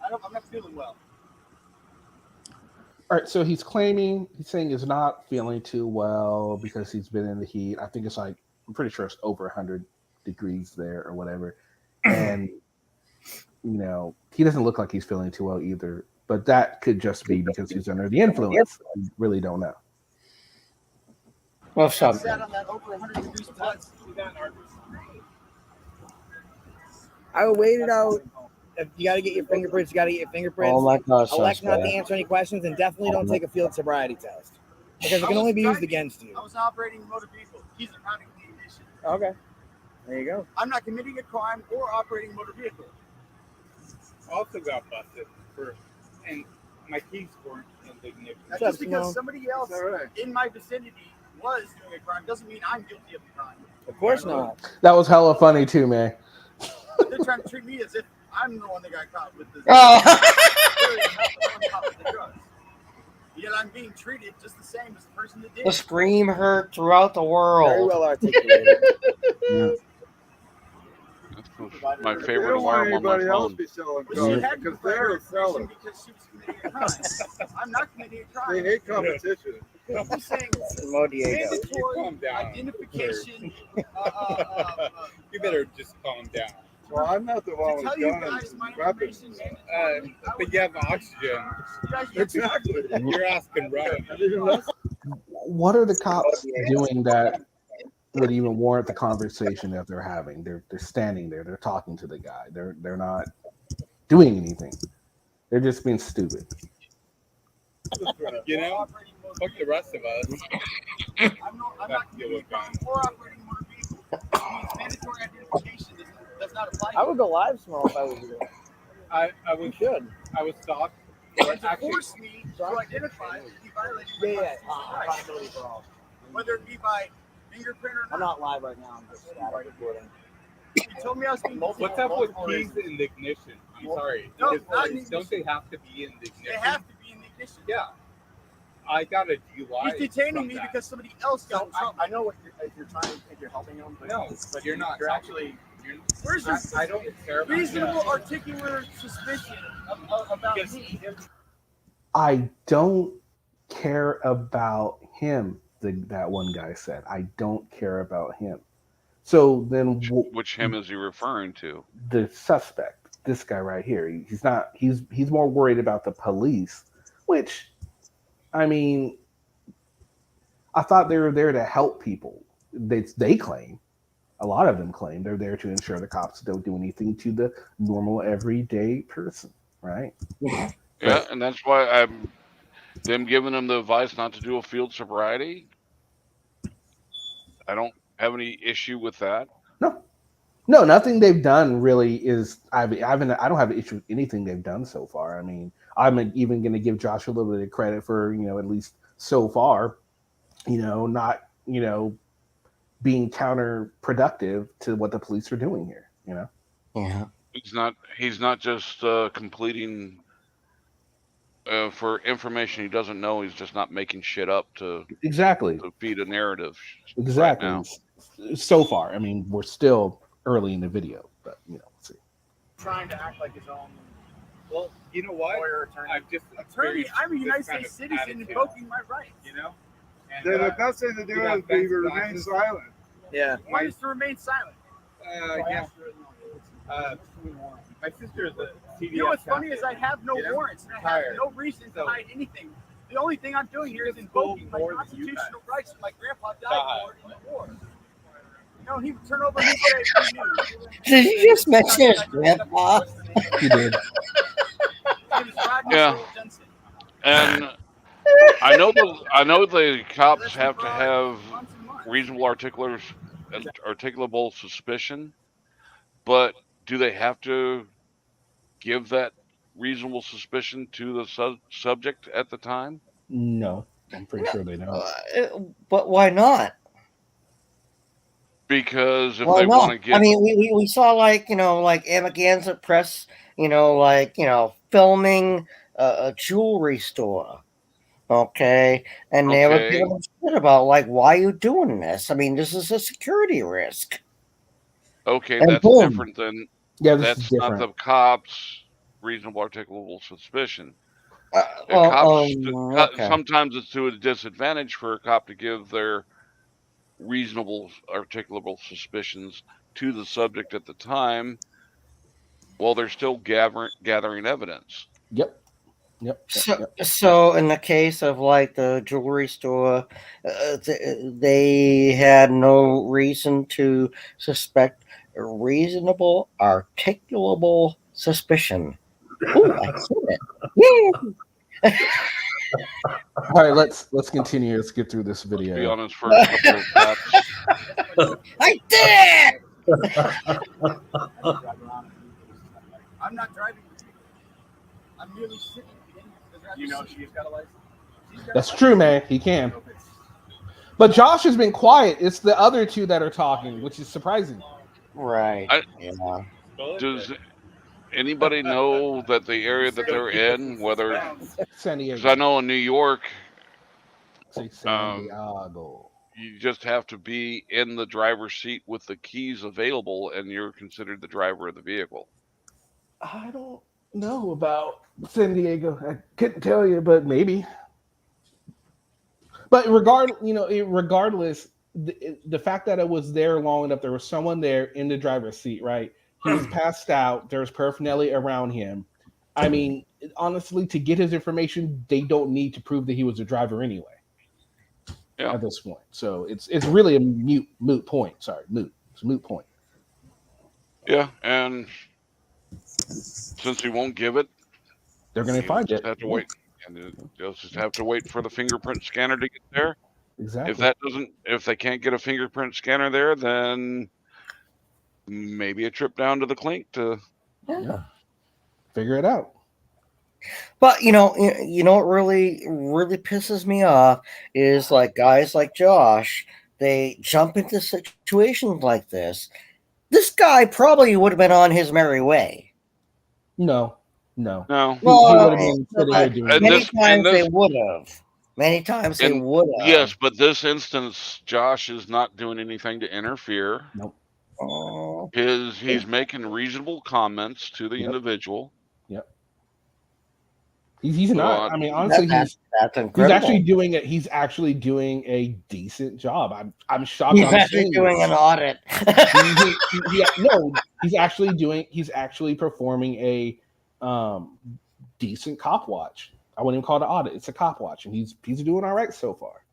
I'm not feeling well. All right, so he's saying he's not feeling too well because he's been in the heat. I think I'm pretty sure it's over 100 degrees there or whatever. And, he doesn't look like he's feeling too well either. But that could just be because he's under the influence. We really don't know. Well, something. Sat on that over 100 degrees plus. I waited out. If you got to get your fingerprints. Oh my gosh. Elect not to answer any questions, and definitely don't take a field sobriety test because it can only be used against you. I was operating a motor vehicle. He's impounding the ignition. Okay. There you go. I'm not committing a crime or operating a motor vehicle. Also got busted and my keys weren't in the ignition. Now, just because somebody else in my vicinity was doing a crime doesn't mean I'm guilty of the crime. Of course not. That was hella funny too, man. They're trying to treat me as if I'm the one that got caught with the drugs. Yet I'm being treated just the same as the person that did. The scream heard throughout the world. Very well articulated. Yeah. My favorite alarm on my phone. Because they're selling. Because she was committing a crime. I'm not committing a crime. They hate competition. I'm saying mandatory identification. You better just calm down. Well, I'm not the one with guns and weapons. But you have oxygen. Exactly. You're asking right. What are the cops doing that would even warrant the conversation that they're having? They're standing there. They're talking to the guy. They're not doing anything. They're just being stupid. Fuck the rest of us. I'm not committing a crime or operating a motor vehicle. Mandatory identification does not apply. I would go live small if I was you. I was stopped. Force me to identify the violation of rights. Whether it be by fingerprint or not. I'm not live right now. I'm just recording. You told me I was being What's up with keys in the ignition? I'm sorry. No, don't they have to be in the ignition? They have to be in the ignition. Yeah. I got a DUI. He's detaining me because somebody else got in trouble. I know what you're trying to think you're helping him, but no, but you're not. You're actually. Where's this? I don't care about reasonable articular suspicion about me. I don't care about him. That one guy said, I don't care about him. So then, which him is he referring to? The suspect, this guy right here. He's not. He's more worried about the police, which, I mean, I thought they were there to help people. They claim. A lot of them claim they're there to ensure the cops don't do anything to the normal everyday person, right? Yeah, but, and that's why them giving them the advice not to do a field sobriety. I don't have any issue with that. No, nothing they've done really is. I don't have an issue with anything they've done so far. I mean, I'm even going to give Josh a little bit of credit for at least so far, not being counterproductive to what the police are doing here. Yeah. He's not just completing for information he doesn't know. He's just not making shit up to feed a narrative. Exactly. Right now. So far, I mean, we're still early in the video, but let's see. Trying to act like his own. Well, you know what? Lawyer, attorney. I'm a United States citizen invoking my rights. And, the best thing to do is be remain silent. Yeah. Why is to remain silent? Yes. My sister is a CDF. You know what's funny is I have no warrants and I have no reason to hide anything. The only thing I'm doing here is invoking my constitutional rights that my grandpa died for in the war. He would turn over his grave. Did you just mention his grandpa? He did. Yeah. And I know the cops have to have reasonable articulable suspicion, but do they have to give that reasonable suspicion to the subject at the time? No, I'm pretty sure they don't. But why not? Because if they want to get, I mean, we saw like Amagansett Press, filming a jewelry store. Okay, and they were giving shit about why are you doing this? I mean, this is a security risk. Okay, and that's boom. different than that's not the cops' reasonable articulable suspicion. Sometimes it's to a disadvantage for a cop to give their reasonable articulable suspicions to the subject at the time while they're still gathering evidence. Yep. So in the case of the jewelry store, they had no reason to suspect a reasonable articulable suspicion. Ooh, I said it. Yeah. All right, let's continue. Let's get through this video. Let's be honest, for a couple of cops. I did it! I'm not driving. I'm merely sitting. She's got a license. That's true, man. He can. But Josh has been quiet. It's the other two that are talking, which is surprising. Right. Does anybody know that the area that they're in, whether San Diego? Because I know in New York, San Diego, you just have to be in the driver's seat with the keys available, and you're considered the driver of the vehicle. I don't know about San Diego. I couldn't tell you, but maybe. But regardless, the fact that it was there long enough, there was someone there in the driver's seat, right? He was passed out. There's paraphernalia around him. I mean, honestly, to get his information, they don't need to prove that he was a driver anyway. Yeah. At this point, so it's really a moot point. Sorry, moot. It's a moot point. Yeah, and since he won't give it, they're going to find it. Have to wait, and they'll just have to wait for the fingerprint scanner to get there. Exactly. If they can't get a fingerprint scanner there, then maybe a trip down to the clink to figure it out. But what really pisses me off is guys like Josh. They jump into situations like this. This guy probably would have been on his merry way. No. Well, many times they would have. Many times they And would have. yes, but this instance, Josh is not doing anything to interfere. Nope. He's making reasonable comments to the Yep. individual. Yep. He's So, not. I mean, honestly, that's he's incredible. actually doing it. He's actually doing a decent job. I'm shocked. He's I'm actually saying doing this. an audit. He's actually performing a decent cop watch. I wouldn't even call it an audit. It's a cop watch, and he's doing all right so far.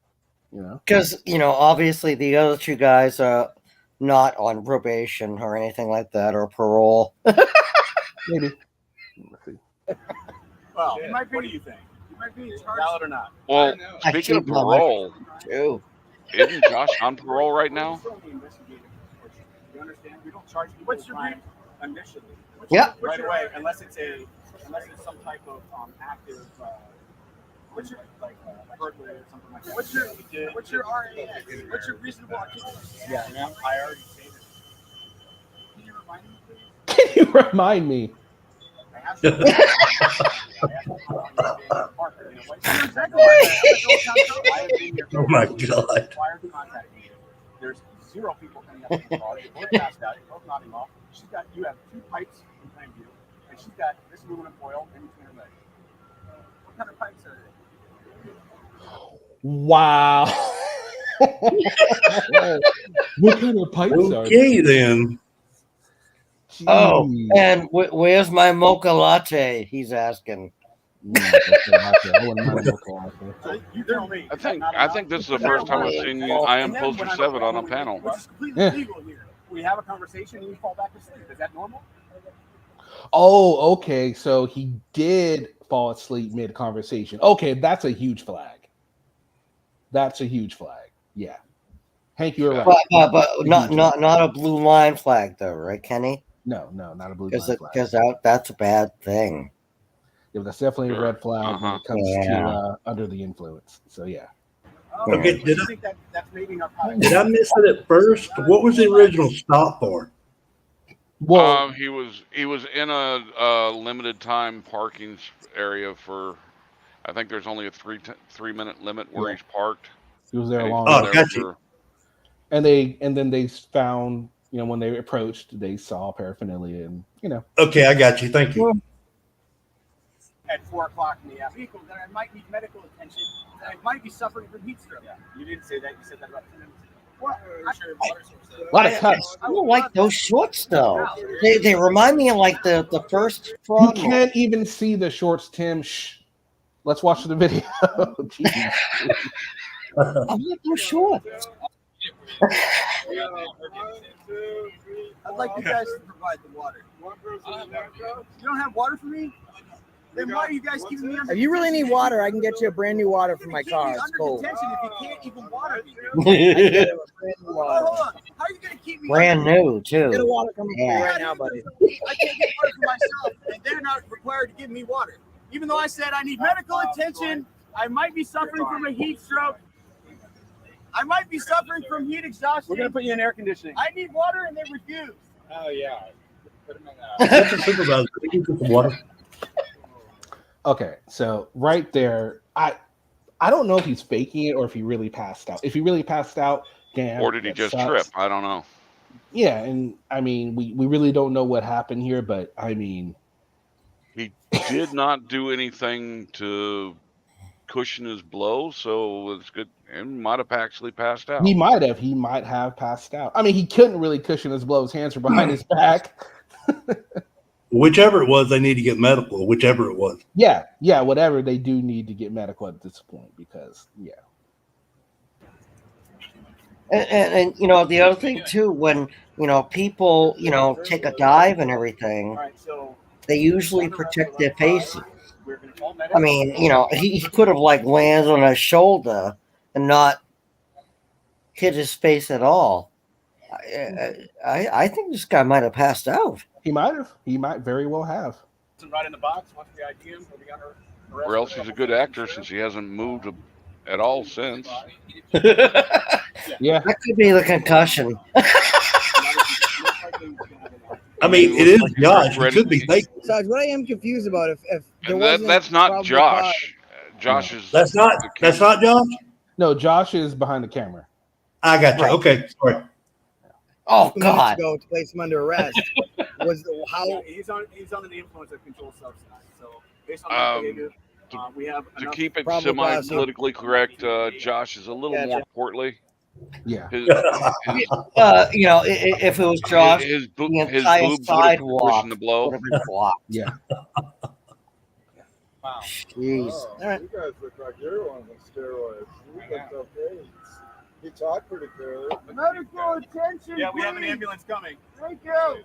You know, Because obviously the other two guys are not on probation or anything like that, or parole. Maybe. Well, it might be. What do you think? You might be valid or not. Well, speaking of parole, too. Isn't Josh on parole right now? You understand? We don't charge people with crime initially. Yeah. Right away, unless it's some type of active, like burglary or something like that. What's your RAS? What's your reasonable activity? Yeah, I already stated. Can you remind me, please? Can you remind me? Oh my God. There's 0 people coming up to the bar. You're both passed out. You're both nodding off. You have 2 pipes in plain view, and she's got this aluminum foil in between her legs. What kind of pipes are they? Wow. What kind of pipes are Okay, then. Oh, and where's my mocha latte? He's asking. You tell me. I think this is the first time I've seen you. I am poster 7 on a panel. Which is completely legal here. We have a conversation and you fall back asleep. Is that normal? Oh, okay. So he did fall asleep mid-conversation. Okay, that's a huge flag. That's a huge flag. Yeah. Hank, you're right. But not a blue line flag, though, right, Kenny? No, not a blue line flag. Because that's a bad thing. Yeah, that's definitely a red flag when it comes to under the influence. So yeah. Okay, did I think that's maybe not how I miss it at first? What was the original stop for? Well, he was in a limited time parking area for. I think there's only a 3-minute limit where he's parked. He was there a long time. Oh, gotcha. And then they found, when they approached, they saw paraphernalia and, Okay, I got you. Thank you. At 4 o'clock in the afternoon, then I might need medical attention. I might be suffering from heat stroke. Yeah. You didn't say that. You said that about 10 minutes ago. What? A lot of cuts. I don't like those shorts, though. They remind me of like the first. You can't even see the shorts, Tim. Shh. Let's watch the video. Jeez. I like those shorts. I'd like you guys to provide the water. You don't have water for me? Then why are you guys keeping me under? If you really need water, I can get you a brand new water for my car. It's cold. Detention if you can't even water me. Hold on. How are you going to keep me Brand new, too. Get a water coming for you right now, buddy. I can't get water for myself, and they're not required to give me water. Even though I said I need medical attention, I might be suffering from a heat stroke. I might be suffering from heat exhaustion. We're going to put you in air conditioning. I need water, and they refuse. Oh, yeah. Put them That's a supervisor. You can get some water. Okay, so right there, I don't know if he's faking it or if he really passed out. If he really passed out, damn. Or did he just trip? I don't know. Yeah, and I mean, we really don't know what happened here, but I mean, he did not do anything to cushion his blow, so it's good. And might have actually passed out. He might have passed out. I mean, he couldn't really cushion his blow. His hands were behind his back. Whichever it was, they need to get medical. Whichever it was. Yeah, whatever. They do need to get medical at this point because, yeah. And the other thing too, when people take a dive and everything, they usually protect their faces. I mean, he could have like landed on his shoulder and not hit his face at all. I think this guy might have passed out. He might have. He might very well have. Right in the box. Once we ID him, we'll be under arrest. Or else he's a good actor since he hasn't moved at all since. Yeah. That could be the concussion. I mean, it is Josh. It could be fake. Sarge, what I am confused about if there that's not Josh. Josh is. That's not Josh. No, Josh is behind the camera. I got you. Right. Okay, sorry. Oh 2 minutes God! ago to place him under arrest was how he's under the influence of controlled substance. So based on that behavior, we have to keep it probable cause. semi-politically correct. Josh is a little Gotcha. more portly. Yeah. His You know, if it was Josh, his the his entire boobs would have been sidewalk pushing the blow. would have been blocked. Yeah. wow. Jeez. All right. You guys look like you're on steroids. You look okay. You talk pretty clearly. Medical attention. Yeah, we have an ambulance coming. Thank you.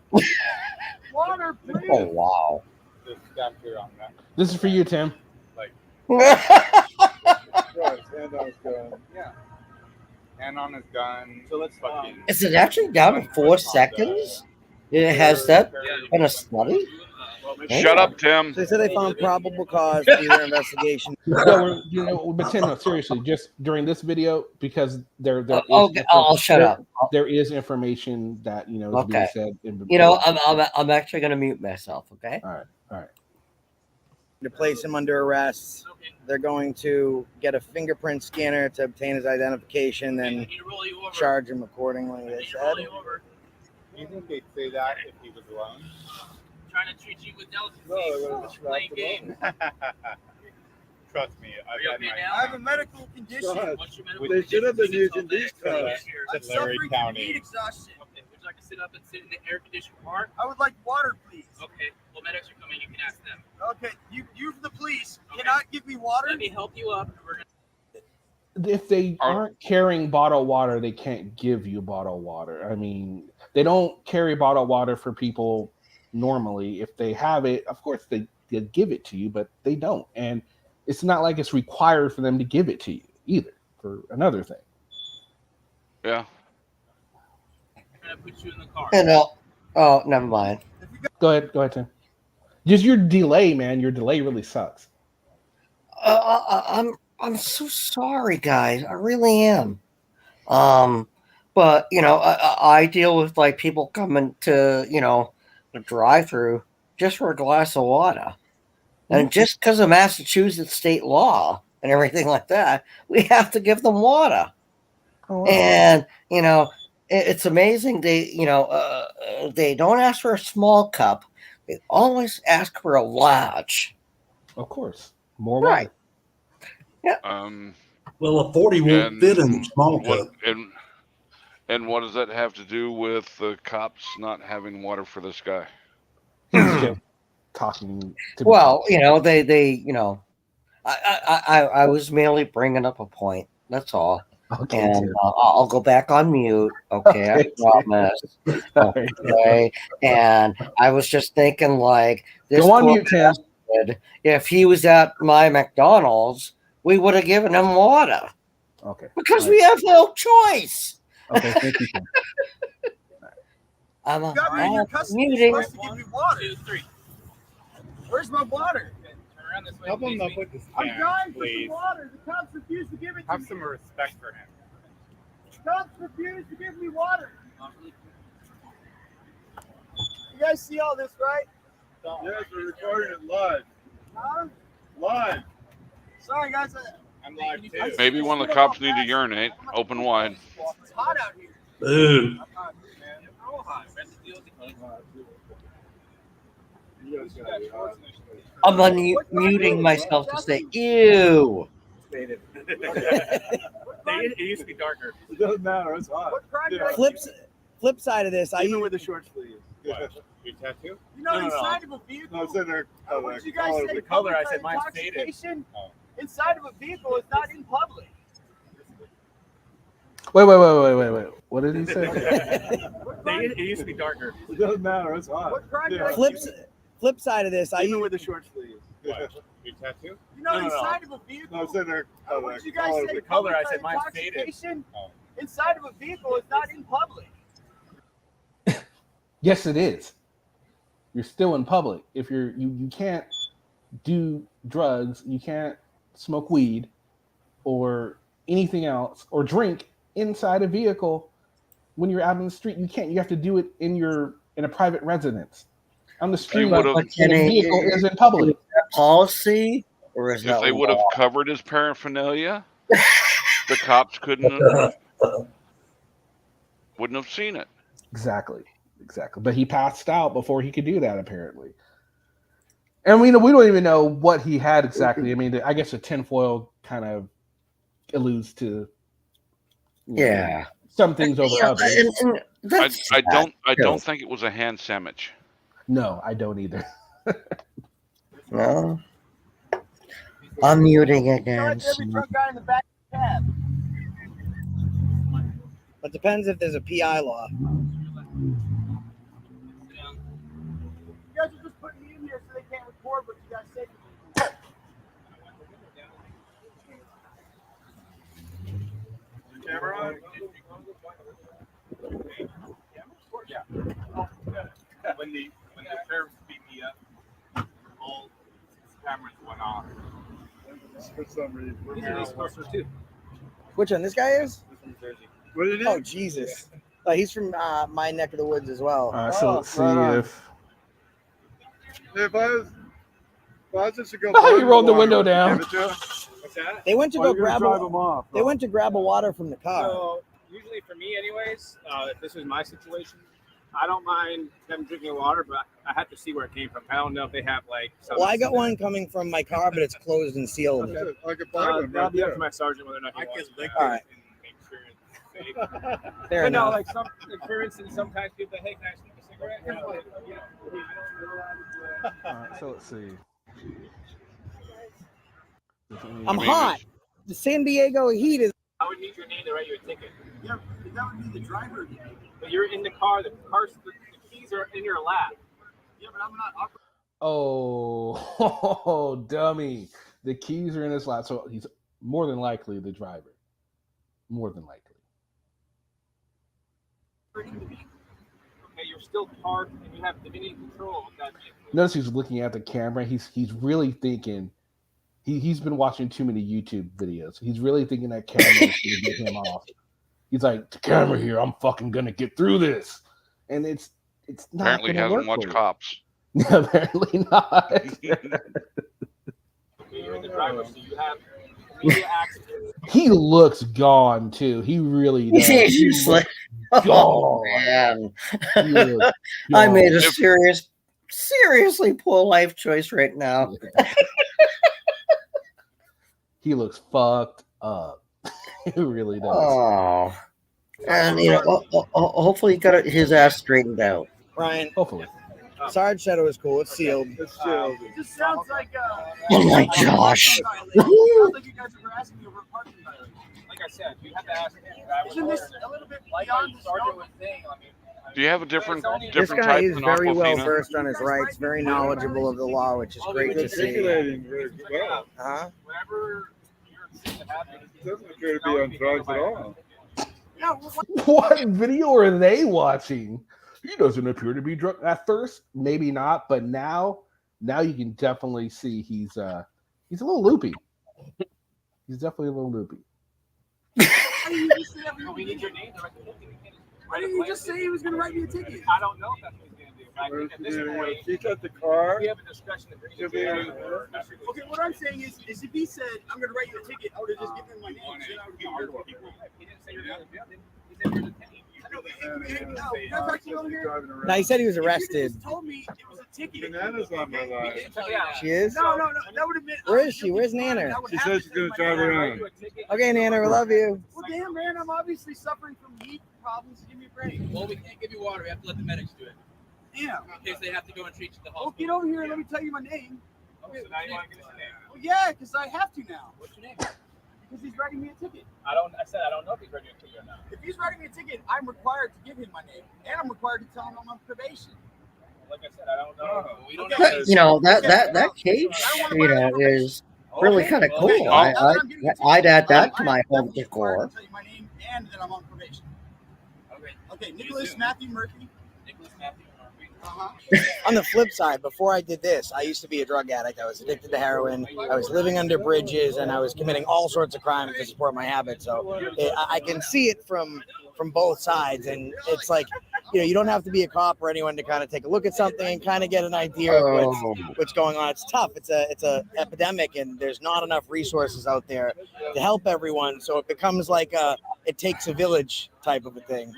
Water, please. Oh wow. Just stop here on that. This is for you, Tim. Right, hand on his gun. Yeah. Hand on his gun. So let's fucking. Is it actually down to 4 seconds? It has that been a study? Shut up, Tim. They said they found probable cause for their investigation. No, but Tim, no, seriously, just during this video, because there is I'll shut up. There is information that is being said. You know, I'm actually going to mute myself. Okay. All right. To place him under arrest, they're going to get a fingerprint scanner to obtain his identification, then charge him accordingly. They said. Do you think they'd say that if he was alone? Trying to treat you with delicacy. No, they would have Playing game. Trust me, Are you okay now? I have a medical condition. What's your medical They should have been condition? using these cars. I'm Larry County. Heat exhaustion. Okay, would you like to sit up and sit in the air-conditioned car? I would like water, please. Okay, well, medics are coming. You can ask them. Okay, you the police Okay. cannot give me water. Let me help you up. We're gonna... If they aren't carrying bottled water, they can't give you bottled water. I mean, they don't carry bottled water for people normally. If they have it, of course they give it to you, but they don't. And it's not like it's required for them to give it to you either, for another thing. Yeah. I'm gonna put you in the car. Oh, never mind. Go ahead, Tim. Just your delay, man. Your delay really sucks. I'm so sorry, guys. I really am. But I deal with like people coming to the drive-through just for a glass of water, and just because of Massachusetts state law and everything like that, we have to give them water. Oh, wow. And it's amazing. They don't ask for a small cup. They always ask for a large. Of course, more water. Right. Yeah. Well, a 40 won't fit in the small cup. And what does that have to do with the cops not having water for this guy? Talking to Well, I was merely bringing up a point. That's all. Okay, and I'll go back on mute. Okay, I promise. Okay, and I was just thinking, like, this go on poor mute, Tim. bastard, if he was at my McDonald's, we would have given him water. Okay. Because we have no choice. Okay, thank you, Tim. You got me in your custody. You're muting. supposed to give me water. 2, 3. Where's my water? Turn around this way. Help him please. up with this I'm can, dying for please. some water. The cops refuse to give it to Have me. some respect for him. The cops refuse to give me water. You guys see all this, right? Yes, we're recording it live. Huh? Live. Sorry, guys. I'm live too. Maybe one of the cops need to urinate. Open wide. It's hot out here. Ooh. I'm hot, man. We're all hot. You guys got it. I'm unmuting myself to say, ew. It used to be darker. It doesn't matter. It's hot. What crime did I Flip side of this, Even with the short sleeves. Your tattoo? You know, No. inside of a vehicle. No, it's in there. What you guys say? The color, I public said mine's faded. intoxication inside of a vehicle is not in public. Wait. What did he say? It used to be darker. It doesn't matter. It's hot. What crime did I Flip side of this, Even with the short sleeves. Your tattoo? You know, inside of a vehicle. No, it's in there. What you guys say? The color, I public said mine's faded. intoxication inside of a vehicle is not in public. Yes, it is. You're still in public. If you can't do drugs, you can't smoke weed or anything else or drink inside a vehicle when you're out in the street. You can't. You have to do it in a private residence. On the street, would've- a vehicle is in public. Policy Or is If that they would have law? covered his paraphernalia, the cops wouldn't have seen it. Exactly. But he passed out before he could do that, apparently. And we don't even know what he had exactly. I mean, I guess the tinfoil kind of alludes to some things over others. I don't think it was a hand sandwich. No, I don't either. No. I'm muting again. Every drunk guy in the back of the cab. It depends if there's a PI law. You guys are just putting me in here so they can't record what you guys say to me. Camera on? Yeah. When the sheriffs beat me up, all cameras went off. For some reason. He's in East Coast too. Which one? This guy is? He's from Jersey. What did he? Oh, Jesus. He's from my neck of the woods as well. All right, so let's see If I was just to go. he rolled the window down. What's that? They went to go grab drive him off. They went to grab a water from the car. So usually for me, anyways, if this was my situation, I don't mind them drinking water, but I have to see where it came from. I don't know if they have like. Well, I got one coming from my car, but it's closed and sealed. I could buy one. That'll be up to my sergeant whether or not he wants to. All right. Make sure it's safe. Fair But enough. no, like for instance, sometimes people say, "Hey, can I smoke a cigarette?" You know, All right, so let's see. I'm hot. The San Diego heat is. I would need your name to write you a ticket. Yeah, that would be the driver. But you're in the car. The keys are in your lap. Yeah, but I'm not operating. Oh, dummy. The keys are in his lap, so he's more than likely the driver. More than likely. Okay, you're still parked and you have dominion control of that vehicle. Notice he's looking at the camera. He's really thinking. He's been watching too many YouTube videos. He's really thinking that camera is going to get him off. He's like, the camera here, I'm fucking going to get through this. And it's not. Apparently hasn't watched Cops. Apparently not. You're in the driver's seat. You have immediate access. He looks gone too. He really does. He's like, oh man. I made a seriously poor life choice right now. He looks fucked up. He really does. Oh. And hopefully he got his ass straightened out. Ryan. Hopefully. Sarge said it was cool. It's sealed. It's sealed. It just sounds like Oh my gosh. It sounds like you guys are harassing me over a parking violation. Like I said, you have to ask me. Isn't this a little bit beyond the sergeant was saying? Do you have a different This guy type is than very well Aquafina? versed on his rights, very knowledgeable of the law, which is great to see. Articulating very well. Huh? Whatever It doesn't appear to be on drugs at all. What video are they watching? He doesn't appear to be drunk. At first, maybe not, but now you can definitely see he's a little loopy. He's definitely a little loopy. We need your name to write the ticket. Why didn't you just say he was going to write me a ticket? I don't know if that's what he's going to do. I think at this point, He's at the car. we have a discussion to bring it to. Okay, what I'm saying is if he said, I'm going to write you a ticket, I would have just given him my name. Then I would be hard for people. He didn't say you're going to do it. He said you're the tenant. No, he said he was arrested. You told me it was a ticket. Bananas on my line. She is? No, that would have been. Where is she? Where's Nana? She says she's going to drive around. Okay, Nana, we love you. Well, damn, man, I'm obviously suffering from heat problems. Give me a break. Well, we can't give you water. We have to let the medics do it. Damn. In case they have to go and treat you to the Well, hospital. get over here and let me tell you my name. So now you want to give us a name. Well, yeah, because I have to now. What's your name? Because he's writing me a ticket. I said I don't know if he's ready to kill you or not. If he's writing me a ticket, I'm required to give him my name, and I'm required to tell him I'm on probation. Like I said, I don't know. We don't know. But, that cage, is really kind of cool. I'd add that to my home decor. Tell you my name and that I'm on probation. Okay, Nicholas Matthew Murphy. Nicholas Matthew Murphy. On the flip side, before I did this, I used to be a drug addict. I was addicted to heroin. I was living under bridges, and I was committing all sorts of crimes to support my habit. So I can see it from both sides, and it's like you don't have to be a cop or anyone to kind of take a look at something and kind of get an idea of what's going on. It's tough. It's a epidemic, and there's not enough resources out there to help everyone. So it becomes like it takes a village type of a thing.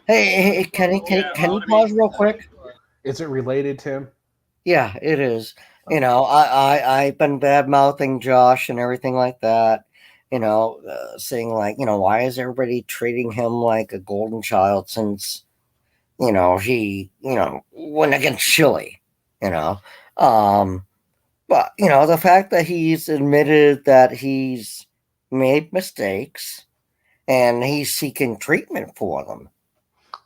Hey, can you pause real quick? Is it related, Tim? Yeah, it is. I've been bad mouthing Josh and everything like that. Saying like, why is everybody treating him like a golden child since, he, went against Chile, But, the fact that he's admitted that he's made mistakes and he's seeking treatment for them.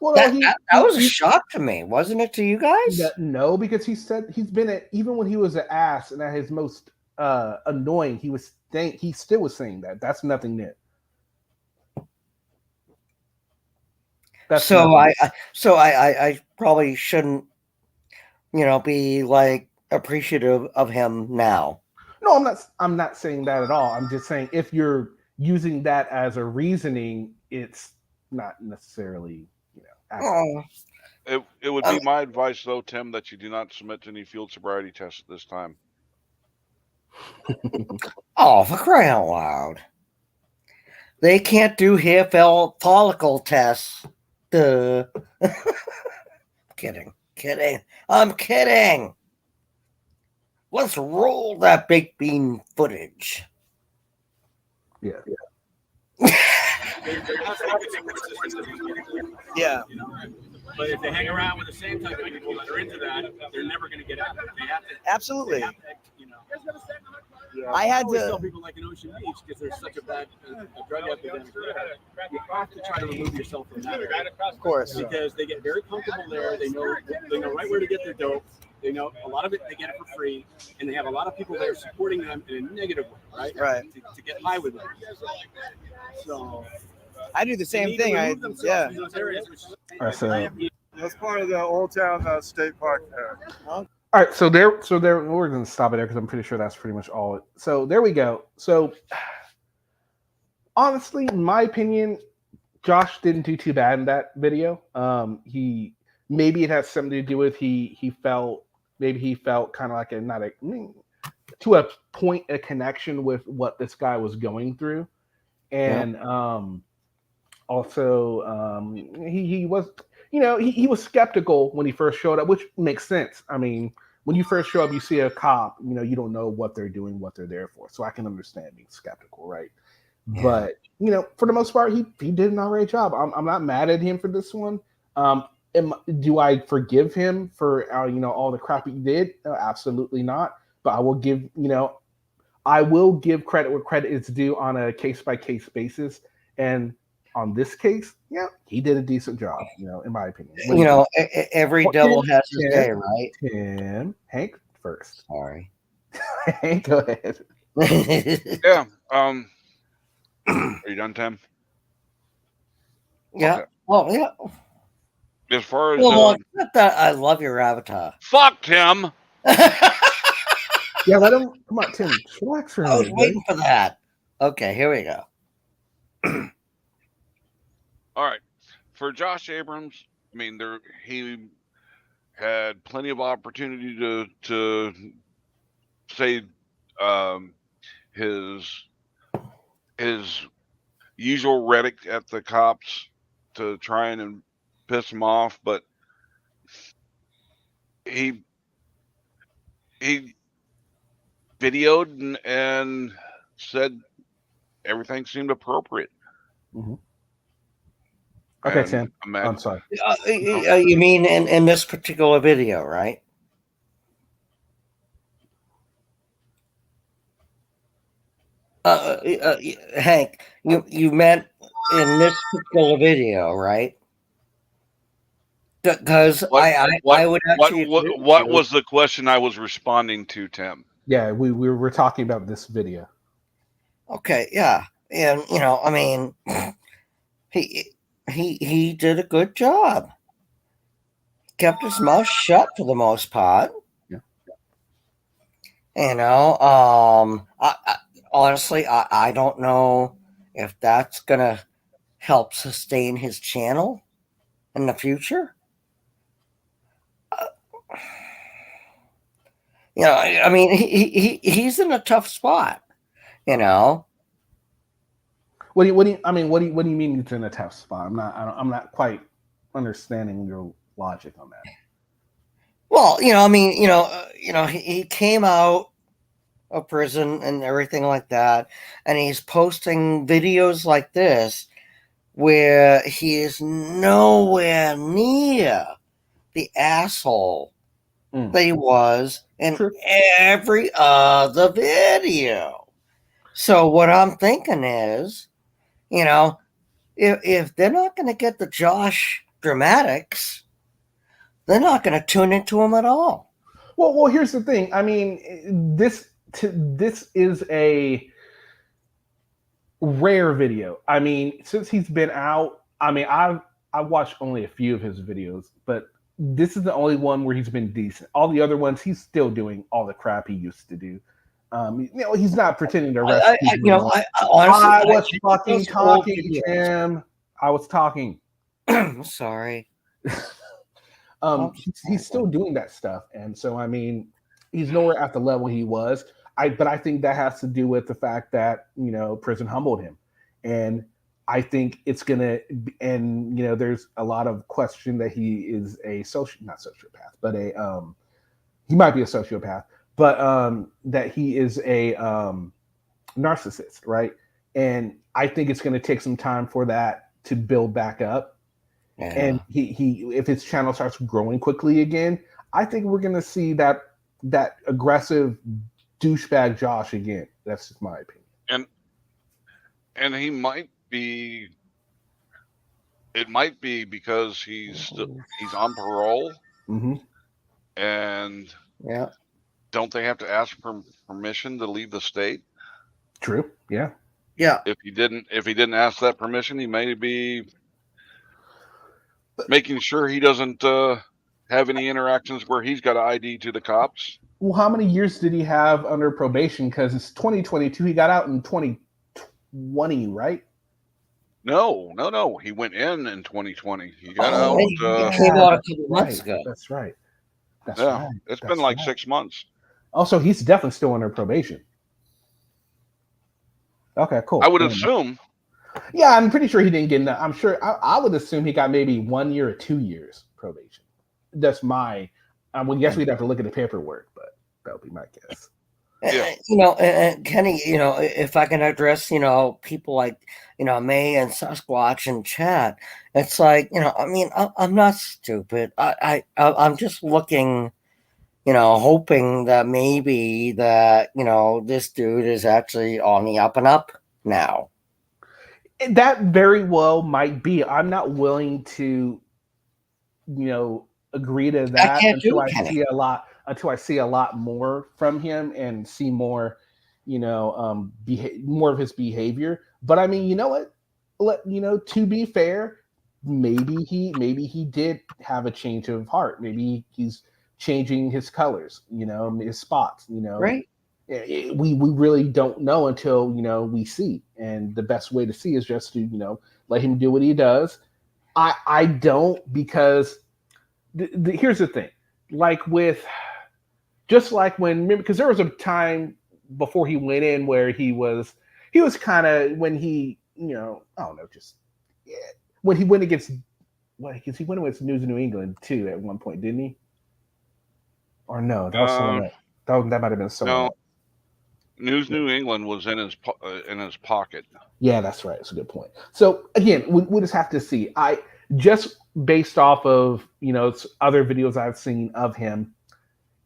Well, that was a shock to me, wasn't it to you guys? No, because he said he's been even when he was an ass and at his most annoying, he still was saying that. That's nothing new. I probably shouldn't, be like appreciative of him now. No, I'm not saying that at all. I'm just saying if you're using that as a reasoning, it's not necessarily, It would be my advice, though, Tim, that you do not submit to any field sobriety tests at this time. Oh, for crying out loud. They can't do hair follicle tests. Duh. Kidding. I'm kidding. Let's roll that baked bean footage. Yeah. Yeah. But if they hang around with the same type of people that are into that, they're never going to get out. They have to. Absolutely. They have to, I had always to tell people like in Ocean Beach, because there's such a bad drug epidemic there, you have to try to remove yourself from that. Of course. Because they get very comfortable there. They know right where to get their dope. They know a lot of it, they get it for free, and they have a lot of people there supporting them in a negative way, right? Right. To get high with them. So I do the same thing. All right, so That's part of the Old Town State Park there. all right, so there, we're going to stop it there because I'm pretty sure that's pretty much all. So there we go. So honestly, in my opinion, Josh didn't do too bad in that video. Maybe it has something to do with he felt kind of like to a point a connection with what this guy was going through, and also he was. He was skeptical when he first showed up, which makes sense. I mean, when you first show up, you see a cop, you don't know what they're doing, what they're there for. So I can understand being skeptical, right? Yeah. But, for the most part, he did an all right job. I'm not mad at him for this one. Do I forgive him for, all the crap he did? No, absolutely not. But I will give credit where credit is due on a case-by-case basis. And on this case, he did a decent job, in my opinion. Every devil has his day, right? Tim, Hank first. Sorry. Hank, go ahead. Yeah. Are you done, Tim? Yeah. Okay. Oh, yeah. As far as I love your avatar. Fuck Tim. Yeah, let him. Come on, Tim. Relax for a I was minute, waiting for that. Okay, here we go. All right, for Josh Abrams, I mean, he had plenty of opportunity to say his usual rhetoric at the cops to try and piss them off, but he videoed and said everything seemed appropriate. Mm-hmm. Okay, Tim. I'm sorry. You mean in this particular video, right? Hank, you meant in this particular video, right? Because I would actually. What was the question I was responding to, Tim? Yeah, we were talking about this video. Okay, yeah, and I mean, he did a good job. Kept his mouth shut for the most part. Yeah. Honestly, I don't know if that's gonna help sustain his channel in the future. You know, I mean, he's in a tough spot. You know. What do you mean it's in a tough spot? I'm not quite understanding your logic on that. Well, I mean, he came out of prison and everything like that, and he's posting videos like this where he is nowhere near the asshole that he was in every other video. So what I'm thinking is, if they're not going to get the Josh dramatics, they're not going to tune into him at all. Well, here's the thing. I mean, this is a rare video. I mean, since he's been out, I mean, I've watched only a few of his videos, but this is the only one where he's been decent. All the other ones, he's still doing all the crap he used to do. He's not pretending to arrest people. I was fucking talking, Jim. I was talking. Sorry. He's still doing that stuff, and so I mean, he's nowhere at the level he was. But I think that has to do with the fact that prison humbled him, and I think it's gonna. And there's a lot of question that he is a not sociopath, but he might be a sociopath, but that he is a narcissist, right? And I think it's going to take some time for that to build back up. Yeah. And he if his channel starts growing quickly again, I think we're going to see that aggressive douchebag Josh again. That's just my opinion. And he might be. It might be because he's on parole. Mm-hmm. And don't they have to ask for permission to leave the state? True. Yeah. Yeah. If he didn't ask that permission, he may be making sure he doesn't have any interactions where he's got an ID to the cops. Well, how many years did he have under probation? Because it's 2022. He got out in 2020, right? No. He went in 2020. He got out. He came out a couple months ago. That's right. It's been like 6 months. Also, he's definitely still under probation. Okay, cool. I would assume. Yeah, I'm pretty sure he didn't get enough. I'm sure I would assume he got maybe 1 year or 2 years probation. That's my. I guess we'd have to look at the paperwork, but that would be my guess. Yeah. Kenny, if I can address, people like, May and Sasquatch in chat, it's like, I mean, I'm not stupid. I'm just looking, hoping that maybe that, this dude is actually on the up and up now. That very well might be. I'm not willing to, agree to that until I see a lot more from him and see more, more of his behavior. But I mean, you know what? To be fair, maybe he did have a change of heart. Maybe he's changing his colors, his spots, Right. We really don't know until, we see. And the best way to see is just to, let him do what he does. I don't, because here's the thing, because there was a time before he went in where he was kind of, when he, I don't know, when he went against, because he went against News of New England too at one point, didn't he? Or no, that was someone that might have been someone else. News New England was in his pocket. Yeah, that's right. It's a good point. So again, we just have to see. Just based off of other videos I've seen of him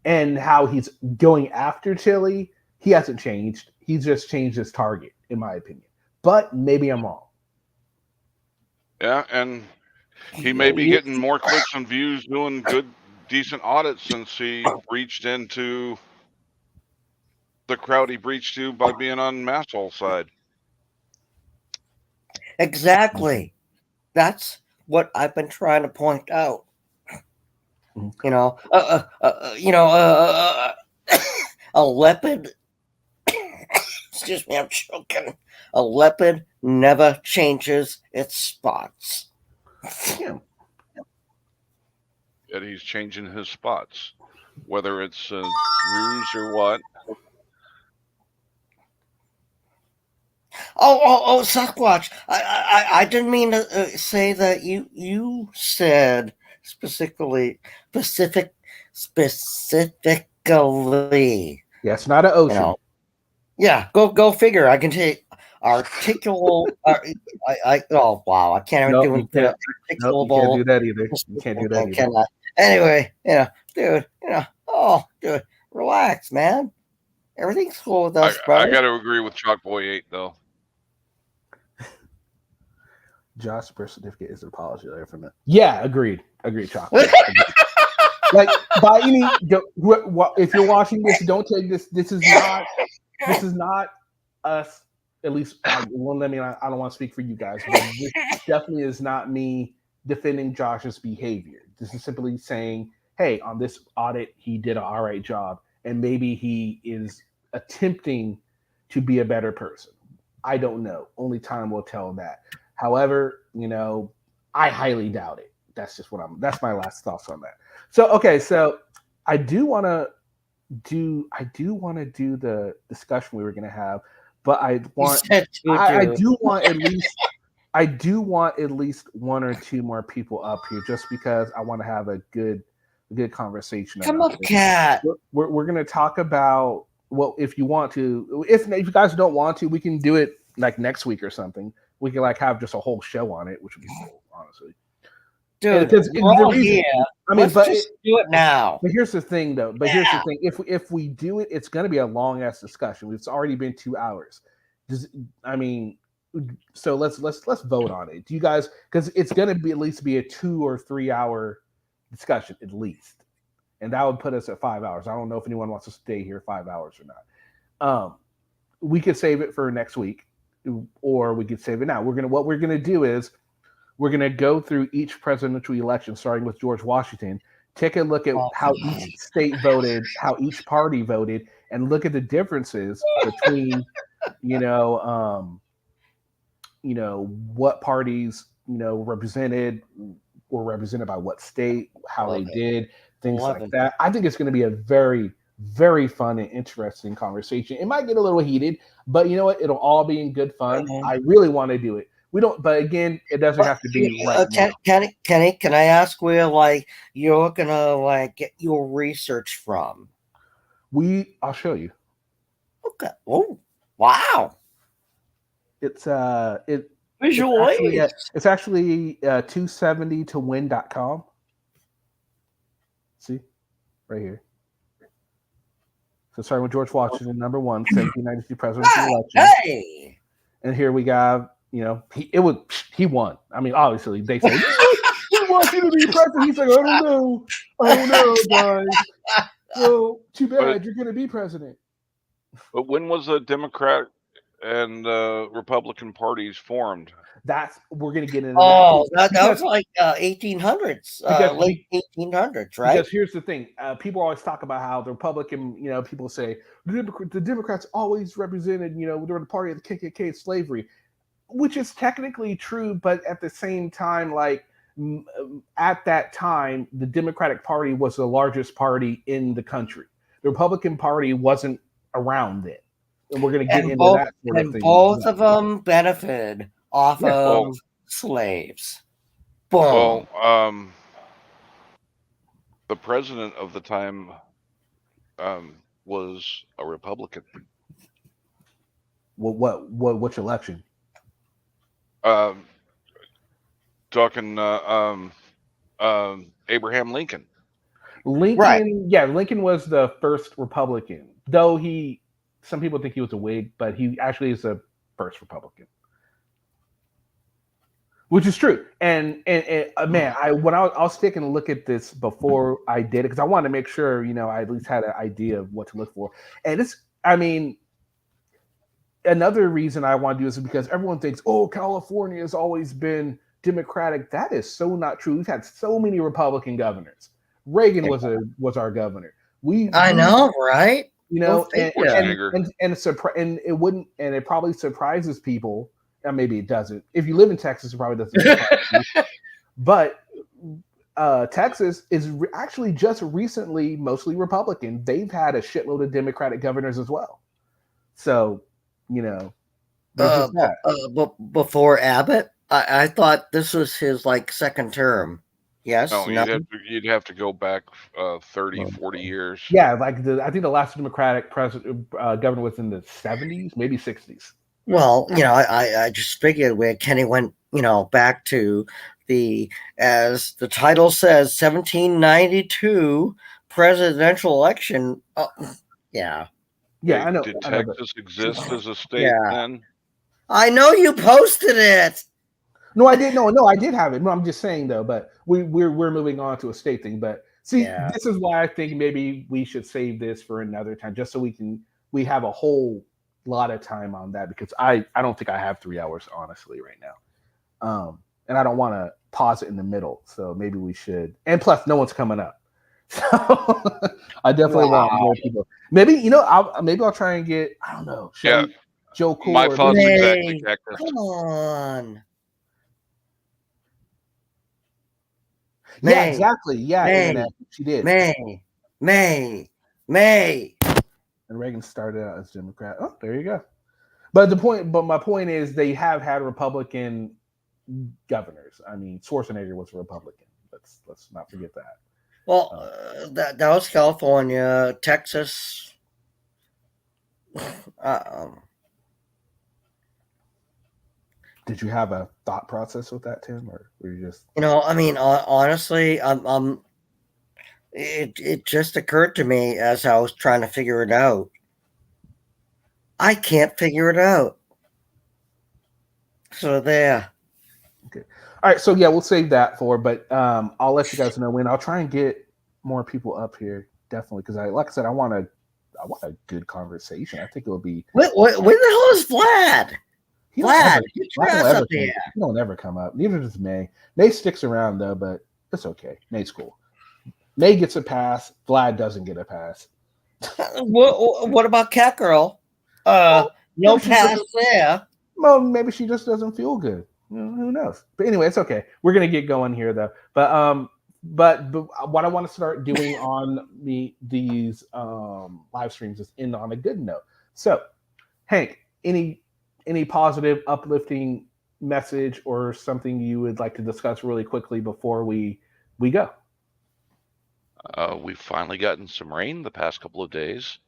and how he's going after Chili, he hasn't changed. He's just changed his target, in my opinion. But maybe I'm wrong. Yeah, and he may be getting more clicks and views doing good, decent audits since he reached into the crowd he breached to by being on Massol's side. Exactly. That's what I've been trying to point out. A leopard. Excuse me, I'm choking. A leopard never changes its spots. Yeah. Yet he's changing his spots. whether it's a ruse or what. Oh, Sasquatch. I didn't mean to say that. You said specifically. Yeah, it's not an ocean. You know, yeah, go figure. I can take articulable. Oh wow, I can't even Nope, do you it. can't do that either. You can't do that either. Cannot. Anyway, dude, dude, relax, man. Everything's cool with us, bro. I got to agree with Chalk Boy 8 though. Josh's birth certificate is an apology letter from it. Yeah, agreed, Chalk. Like by any, if you're watching this, don't take this. This is not us. At least, I don't want to speak for you guys, but this definitely is not me defending Josh's behavior. This is simply saying, hey, on this audit, he did an all right job, and maybe he is attempting to be a better person. I don't know. Only time will tell that. However, I highly doubt it. That's that's my last thoughts on that. So, okay, so I do want to do the discussion we were going to have, but I do want at least one or two more people up here, just because I want to have a good conversation. Come up, Cat. We're going to talk about, well, if you want to, if you guys don't want to, we can do it like next week or something. We can like have just a whole show on it, which would be cool, honestly. Dude, let's just do it now. But here's the thing, though. Here's the thing: if we do it, it's going to be a long ass discussion. It's already been 2 hours. So let's vote on it. Do you guys? Because it's going to be at least be a 2 or 3 hour discussion at least, and that would put us at 5 hours. I don't know if anyone wants to stay here 5 hours or not. We could save it for next week, or we could save it now. What we're gonna do is we're gonna go through each presidential election, starting with George Washington. Take a look at how each state voted, how each party voted, and look at the differences between, what parties were represented by what state, how they did, things like that. I think it's going to be a very, very fun and interesting conversation. It might get a little heated, but you know what? It'll all be in good fun. I really want to do it. We don't, but again, it doesn't have to be right now. Kenny, can I ask where you're gonna get your research from? I'll show you. Okay. Oh, wow. It's visual aids. It's actually 270towin.com. See, right here. So starting with George Washington, number 1, 1792 presidential election. Hey. And here we got, he won. I mean, obviously they say we want you to be president. He's like, I don't know, guys. Well, too bad, you're going to be president. But when was the Democrat and Republican parties formed? We're going to get into that was like 1800s, late 1800s, right? Because here's the thing: people always talk about how the Republican, people say the Democrats always represented, they were the party of the KKK, slavery, which is technically true, but at the same time, at that time, the Democratic Party was the largest party in the country. The Republican Party wasn't around then, and we're going to get into that sort of thing. Both of them benefited off of slaves. Boom. Well, the president of the time was a Republican. Which election? Talking Abraham Lincoln. Lincoln, right. Yeah, Lincoln was the first Republican. Though some people think he was a Whig, but he actually is the first Republican. Which is true. And man, I'll stick and look at this before I did it, because I wanted to make sure, I at least had an idea of what to look for. And another reason I want to do this is because everyone thinks, California has always been Democratic. That is so not true. We've had so many Republican governors. Reagan was our governor. I know, right? And it probably surprises people. Maybe it doesn't. If you live in Texas, it probably doesn't surprise you. But Texas is actually just recently mostly Republican. They've had a shitload of Democratic governors as well. So, there's just that. Before Abbott, I thought this was his like second term. Yes, no, you'd have to go back 30, 40 years. Yeah, like I think the last Democratic president governor was in the 70s, maybe 60s. Well, I just figured where Kenny went, back to as the title says, 1792 presidential election. Yeah. Yeah, Wait, I know. Did I know, Texas exist as a state then? I know you posted it. No, I did. No, I did have it. No, I'm just saying though. But we're moving on to a state thing. But see, this is why I think maybe we should save this for another time, just so we have a whole lot of time on that, because I don't think I have 3 hours honestly right now, and I don't want to pause it in the middle. So maybe we should. And plus, no one's coming up, so I definitely want more people. Maybe I'll try and get, I don't know, Joe Cool. My thoughts exactly, Cactus. Come on. Yeah, exactly. Yeah, Internet. She did. May. And Reagan started out as Democrat. Oh, there you go. But my point is, they have had Republican governors. I mean, Schwarzenegger was a Republican. Let's not forget that. Well, that was California, Texas. Did you have a thought process with that, Tim, or were you just? I mean, honestly, it just occurred to me as I was trying to figure it out. I can't figure it out. So there. Okay. All right. So yeah, we'll save that but I'll let you guys know when. I'll try and get more people up here, definitely, because like I said, I want a good conversation. I think it will be. Where the hell is Vlad? Vlad, he don't ever come up. Neither does May. May sticks around though, but it's okay. May's cool. May gets a pass. Vlad doesn't get a pass. What about Cat Girl? No pass there. Well, maybe she just doesn't feel good. Who knows? But anyway, it's okay. We're gonna get going here though. But what I want to start doing on these live streams is end on a good note. So, Hank, any positive, uplifting message or something you would like to discuss really quickly before we go? We've finally gotten some rain the past couple of days.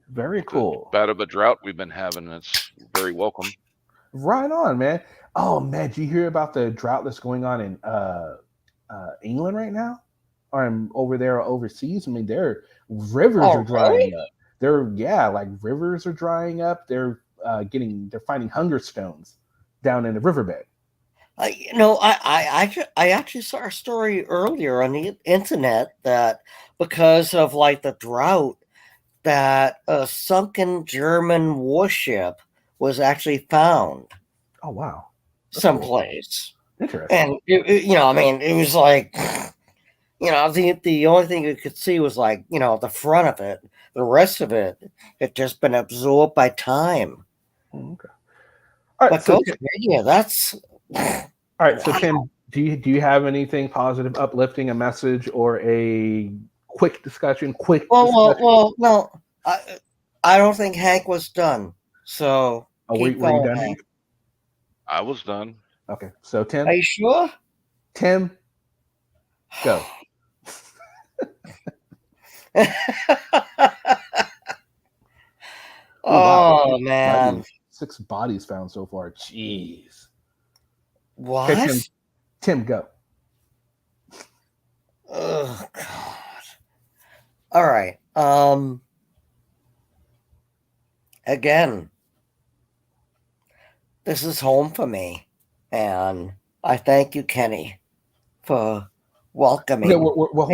Very cool. Bad of a drought we've been having. It's very welcome. Right on, man. Oh man, did you hear about the drought that's going on in England right now? Or over there overseas? I mean, their rivers are drying up. Rivers are drying up. They're finding hunger stones down in the riverbed. I actually saw a story earlier on the internet that because of like the drought, that a sunken German warship was actually found. Oh wow! That's someplace. Cool. Interesting. And it was like, the only thing you could see was like, the front of it. The rest of it had just been absorbed by time. Okay. All right. But so that's. All right. So Tim, do you have anything positive, uplifting, a message, or a quick discussion? Well, no. I don't think Hank was done. So were you done, Hank? I was done. Okay. So Tim, are you sure? Tim, go. Oh man. 6 bodies found so far. Jeez. What? Okay, Tim, go. Oh God. All right. Again, this is home for me, and I thank you, Kenny, for welcoming. Okay, well,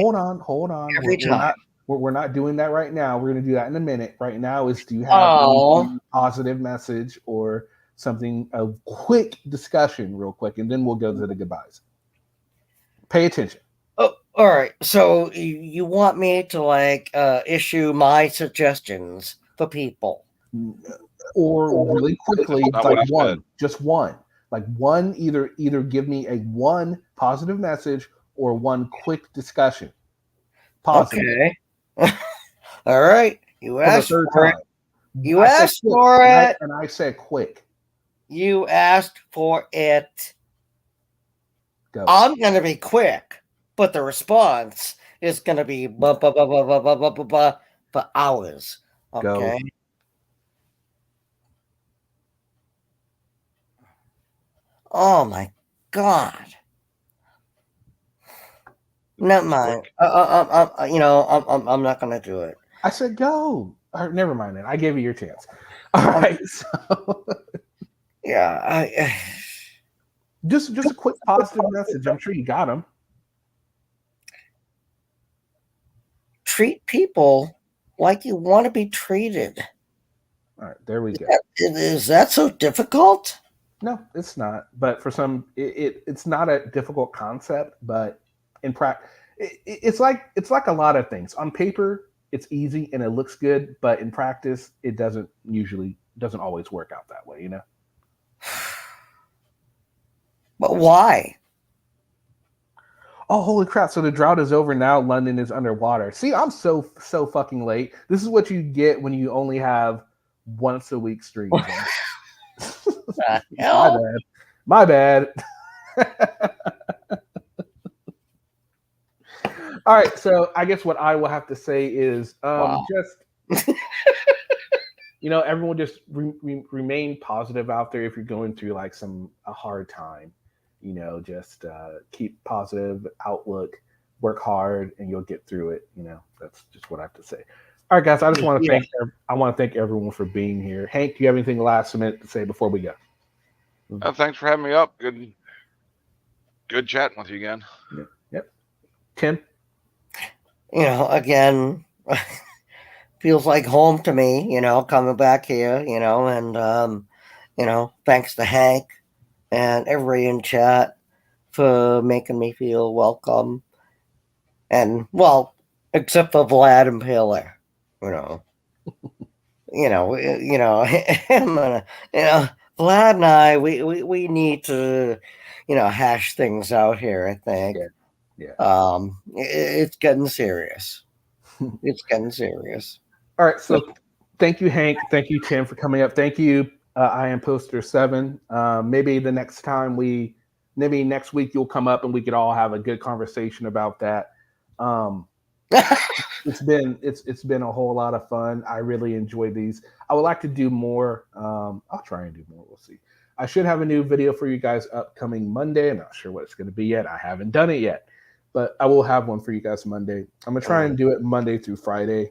hold on. Every time. We're not doing that right now. We're going to do that in a minute. Right now do you have any positive message or something, a quick discussion real quick, and then we'll go to the goodbyes. Pay attention. Oh, all right. So you want me to issue my suggestions for people? Or really quickly, like one, just one. Like one, either give me a one positive message or one quick discussion. Positive. Okay. All right. You asked for it. You asked for it. And I said quick. You asked for it. Go. I'm going to be quick, but the response is going to be for hours. Okay. Go. Oh my God. Not mine. I'm not going to do it. I said go. Or, never mind then. I gave you your chance. All right. So yeah, just a quick positive message. I'm sure you got them. Treat people like you want to be treated. All right, there we go. Is that so difficult? No, it's not. But for some, it's not a difficult concept. But in practice, it's like a lot of things. On paper, it's easy and it looks good, but in practice, it doesn't always work out that way. But why? Oh, holy crap. So the drought is over now. London is underwater. See, I'm so fucking late. This is what you get when you only have once a week streams. My bad. All right. So I guess what I will have to say is just, everyone just remain positive out there if you're going through like a hard time. Just keep positive outlook, work hard, and you'll get through it. That's just what I have to say. All right, guys, I just want to thank everyone for being here. Hank, do you have anything last minute to say before we go? Thanks for having me up. Good chatting with you again. Yep. Tim? Again, feels like home to me, coming back here, and, thanks to Hank and everybody in chat for making me feel welcome. And, well, except for Vlad and Paler, Vlad and I, we need to, hash things out here, I think. Yeah. It's getting serious. It's getting serious. All right. So thank you, Hank. Thank you, Tim, for coming up. Thank you, I Am Poster 7. Maybe the next time maybe next week you'll come up and we could all have a good conversation about that. It's been a whole lot of fun. I really enjoy these. I would like to do more. I'll try and do more. We'll see. I should have a new video for you guys upcoming Monday. I'm not sure what it's going to be yet. I haven't done it yet, but I will have one for you guys Monday. I'm going to try and do it Monday through Friday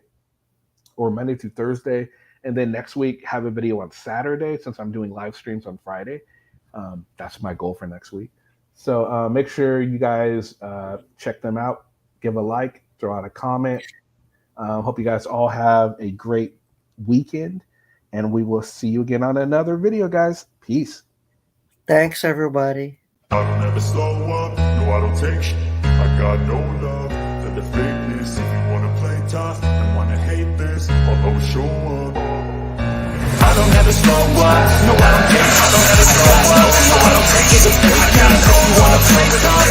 or Monday through Thursday. And then next week, have a video on Saturday since I'm doing live streams on Friday. That's my goal for next week. So make sure you guys check them out. Give a like, throw out a comment. Hope you guys all have a great weekend. And we will see you again on another video, guys. Peace. Thanks, everybody. I don't ever slow up. No, I don't take shit. I got no love for the fakeness. If you want to play tough and want to hate this, I'll always show up. I don't ever slow up, no I don't take, I don't ever slow up, no I don't take it, I got no, you wanna play tough?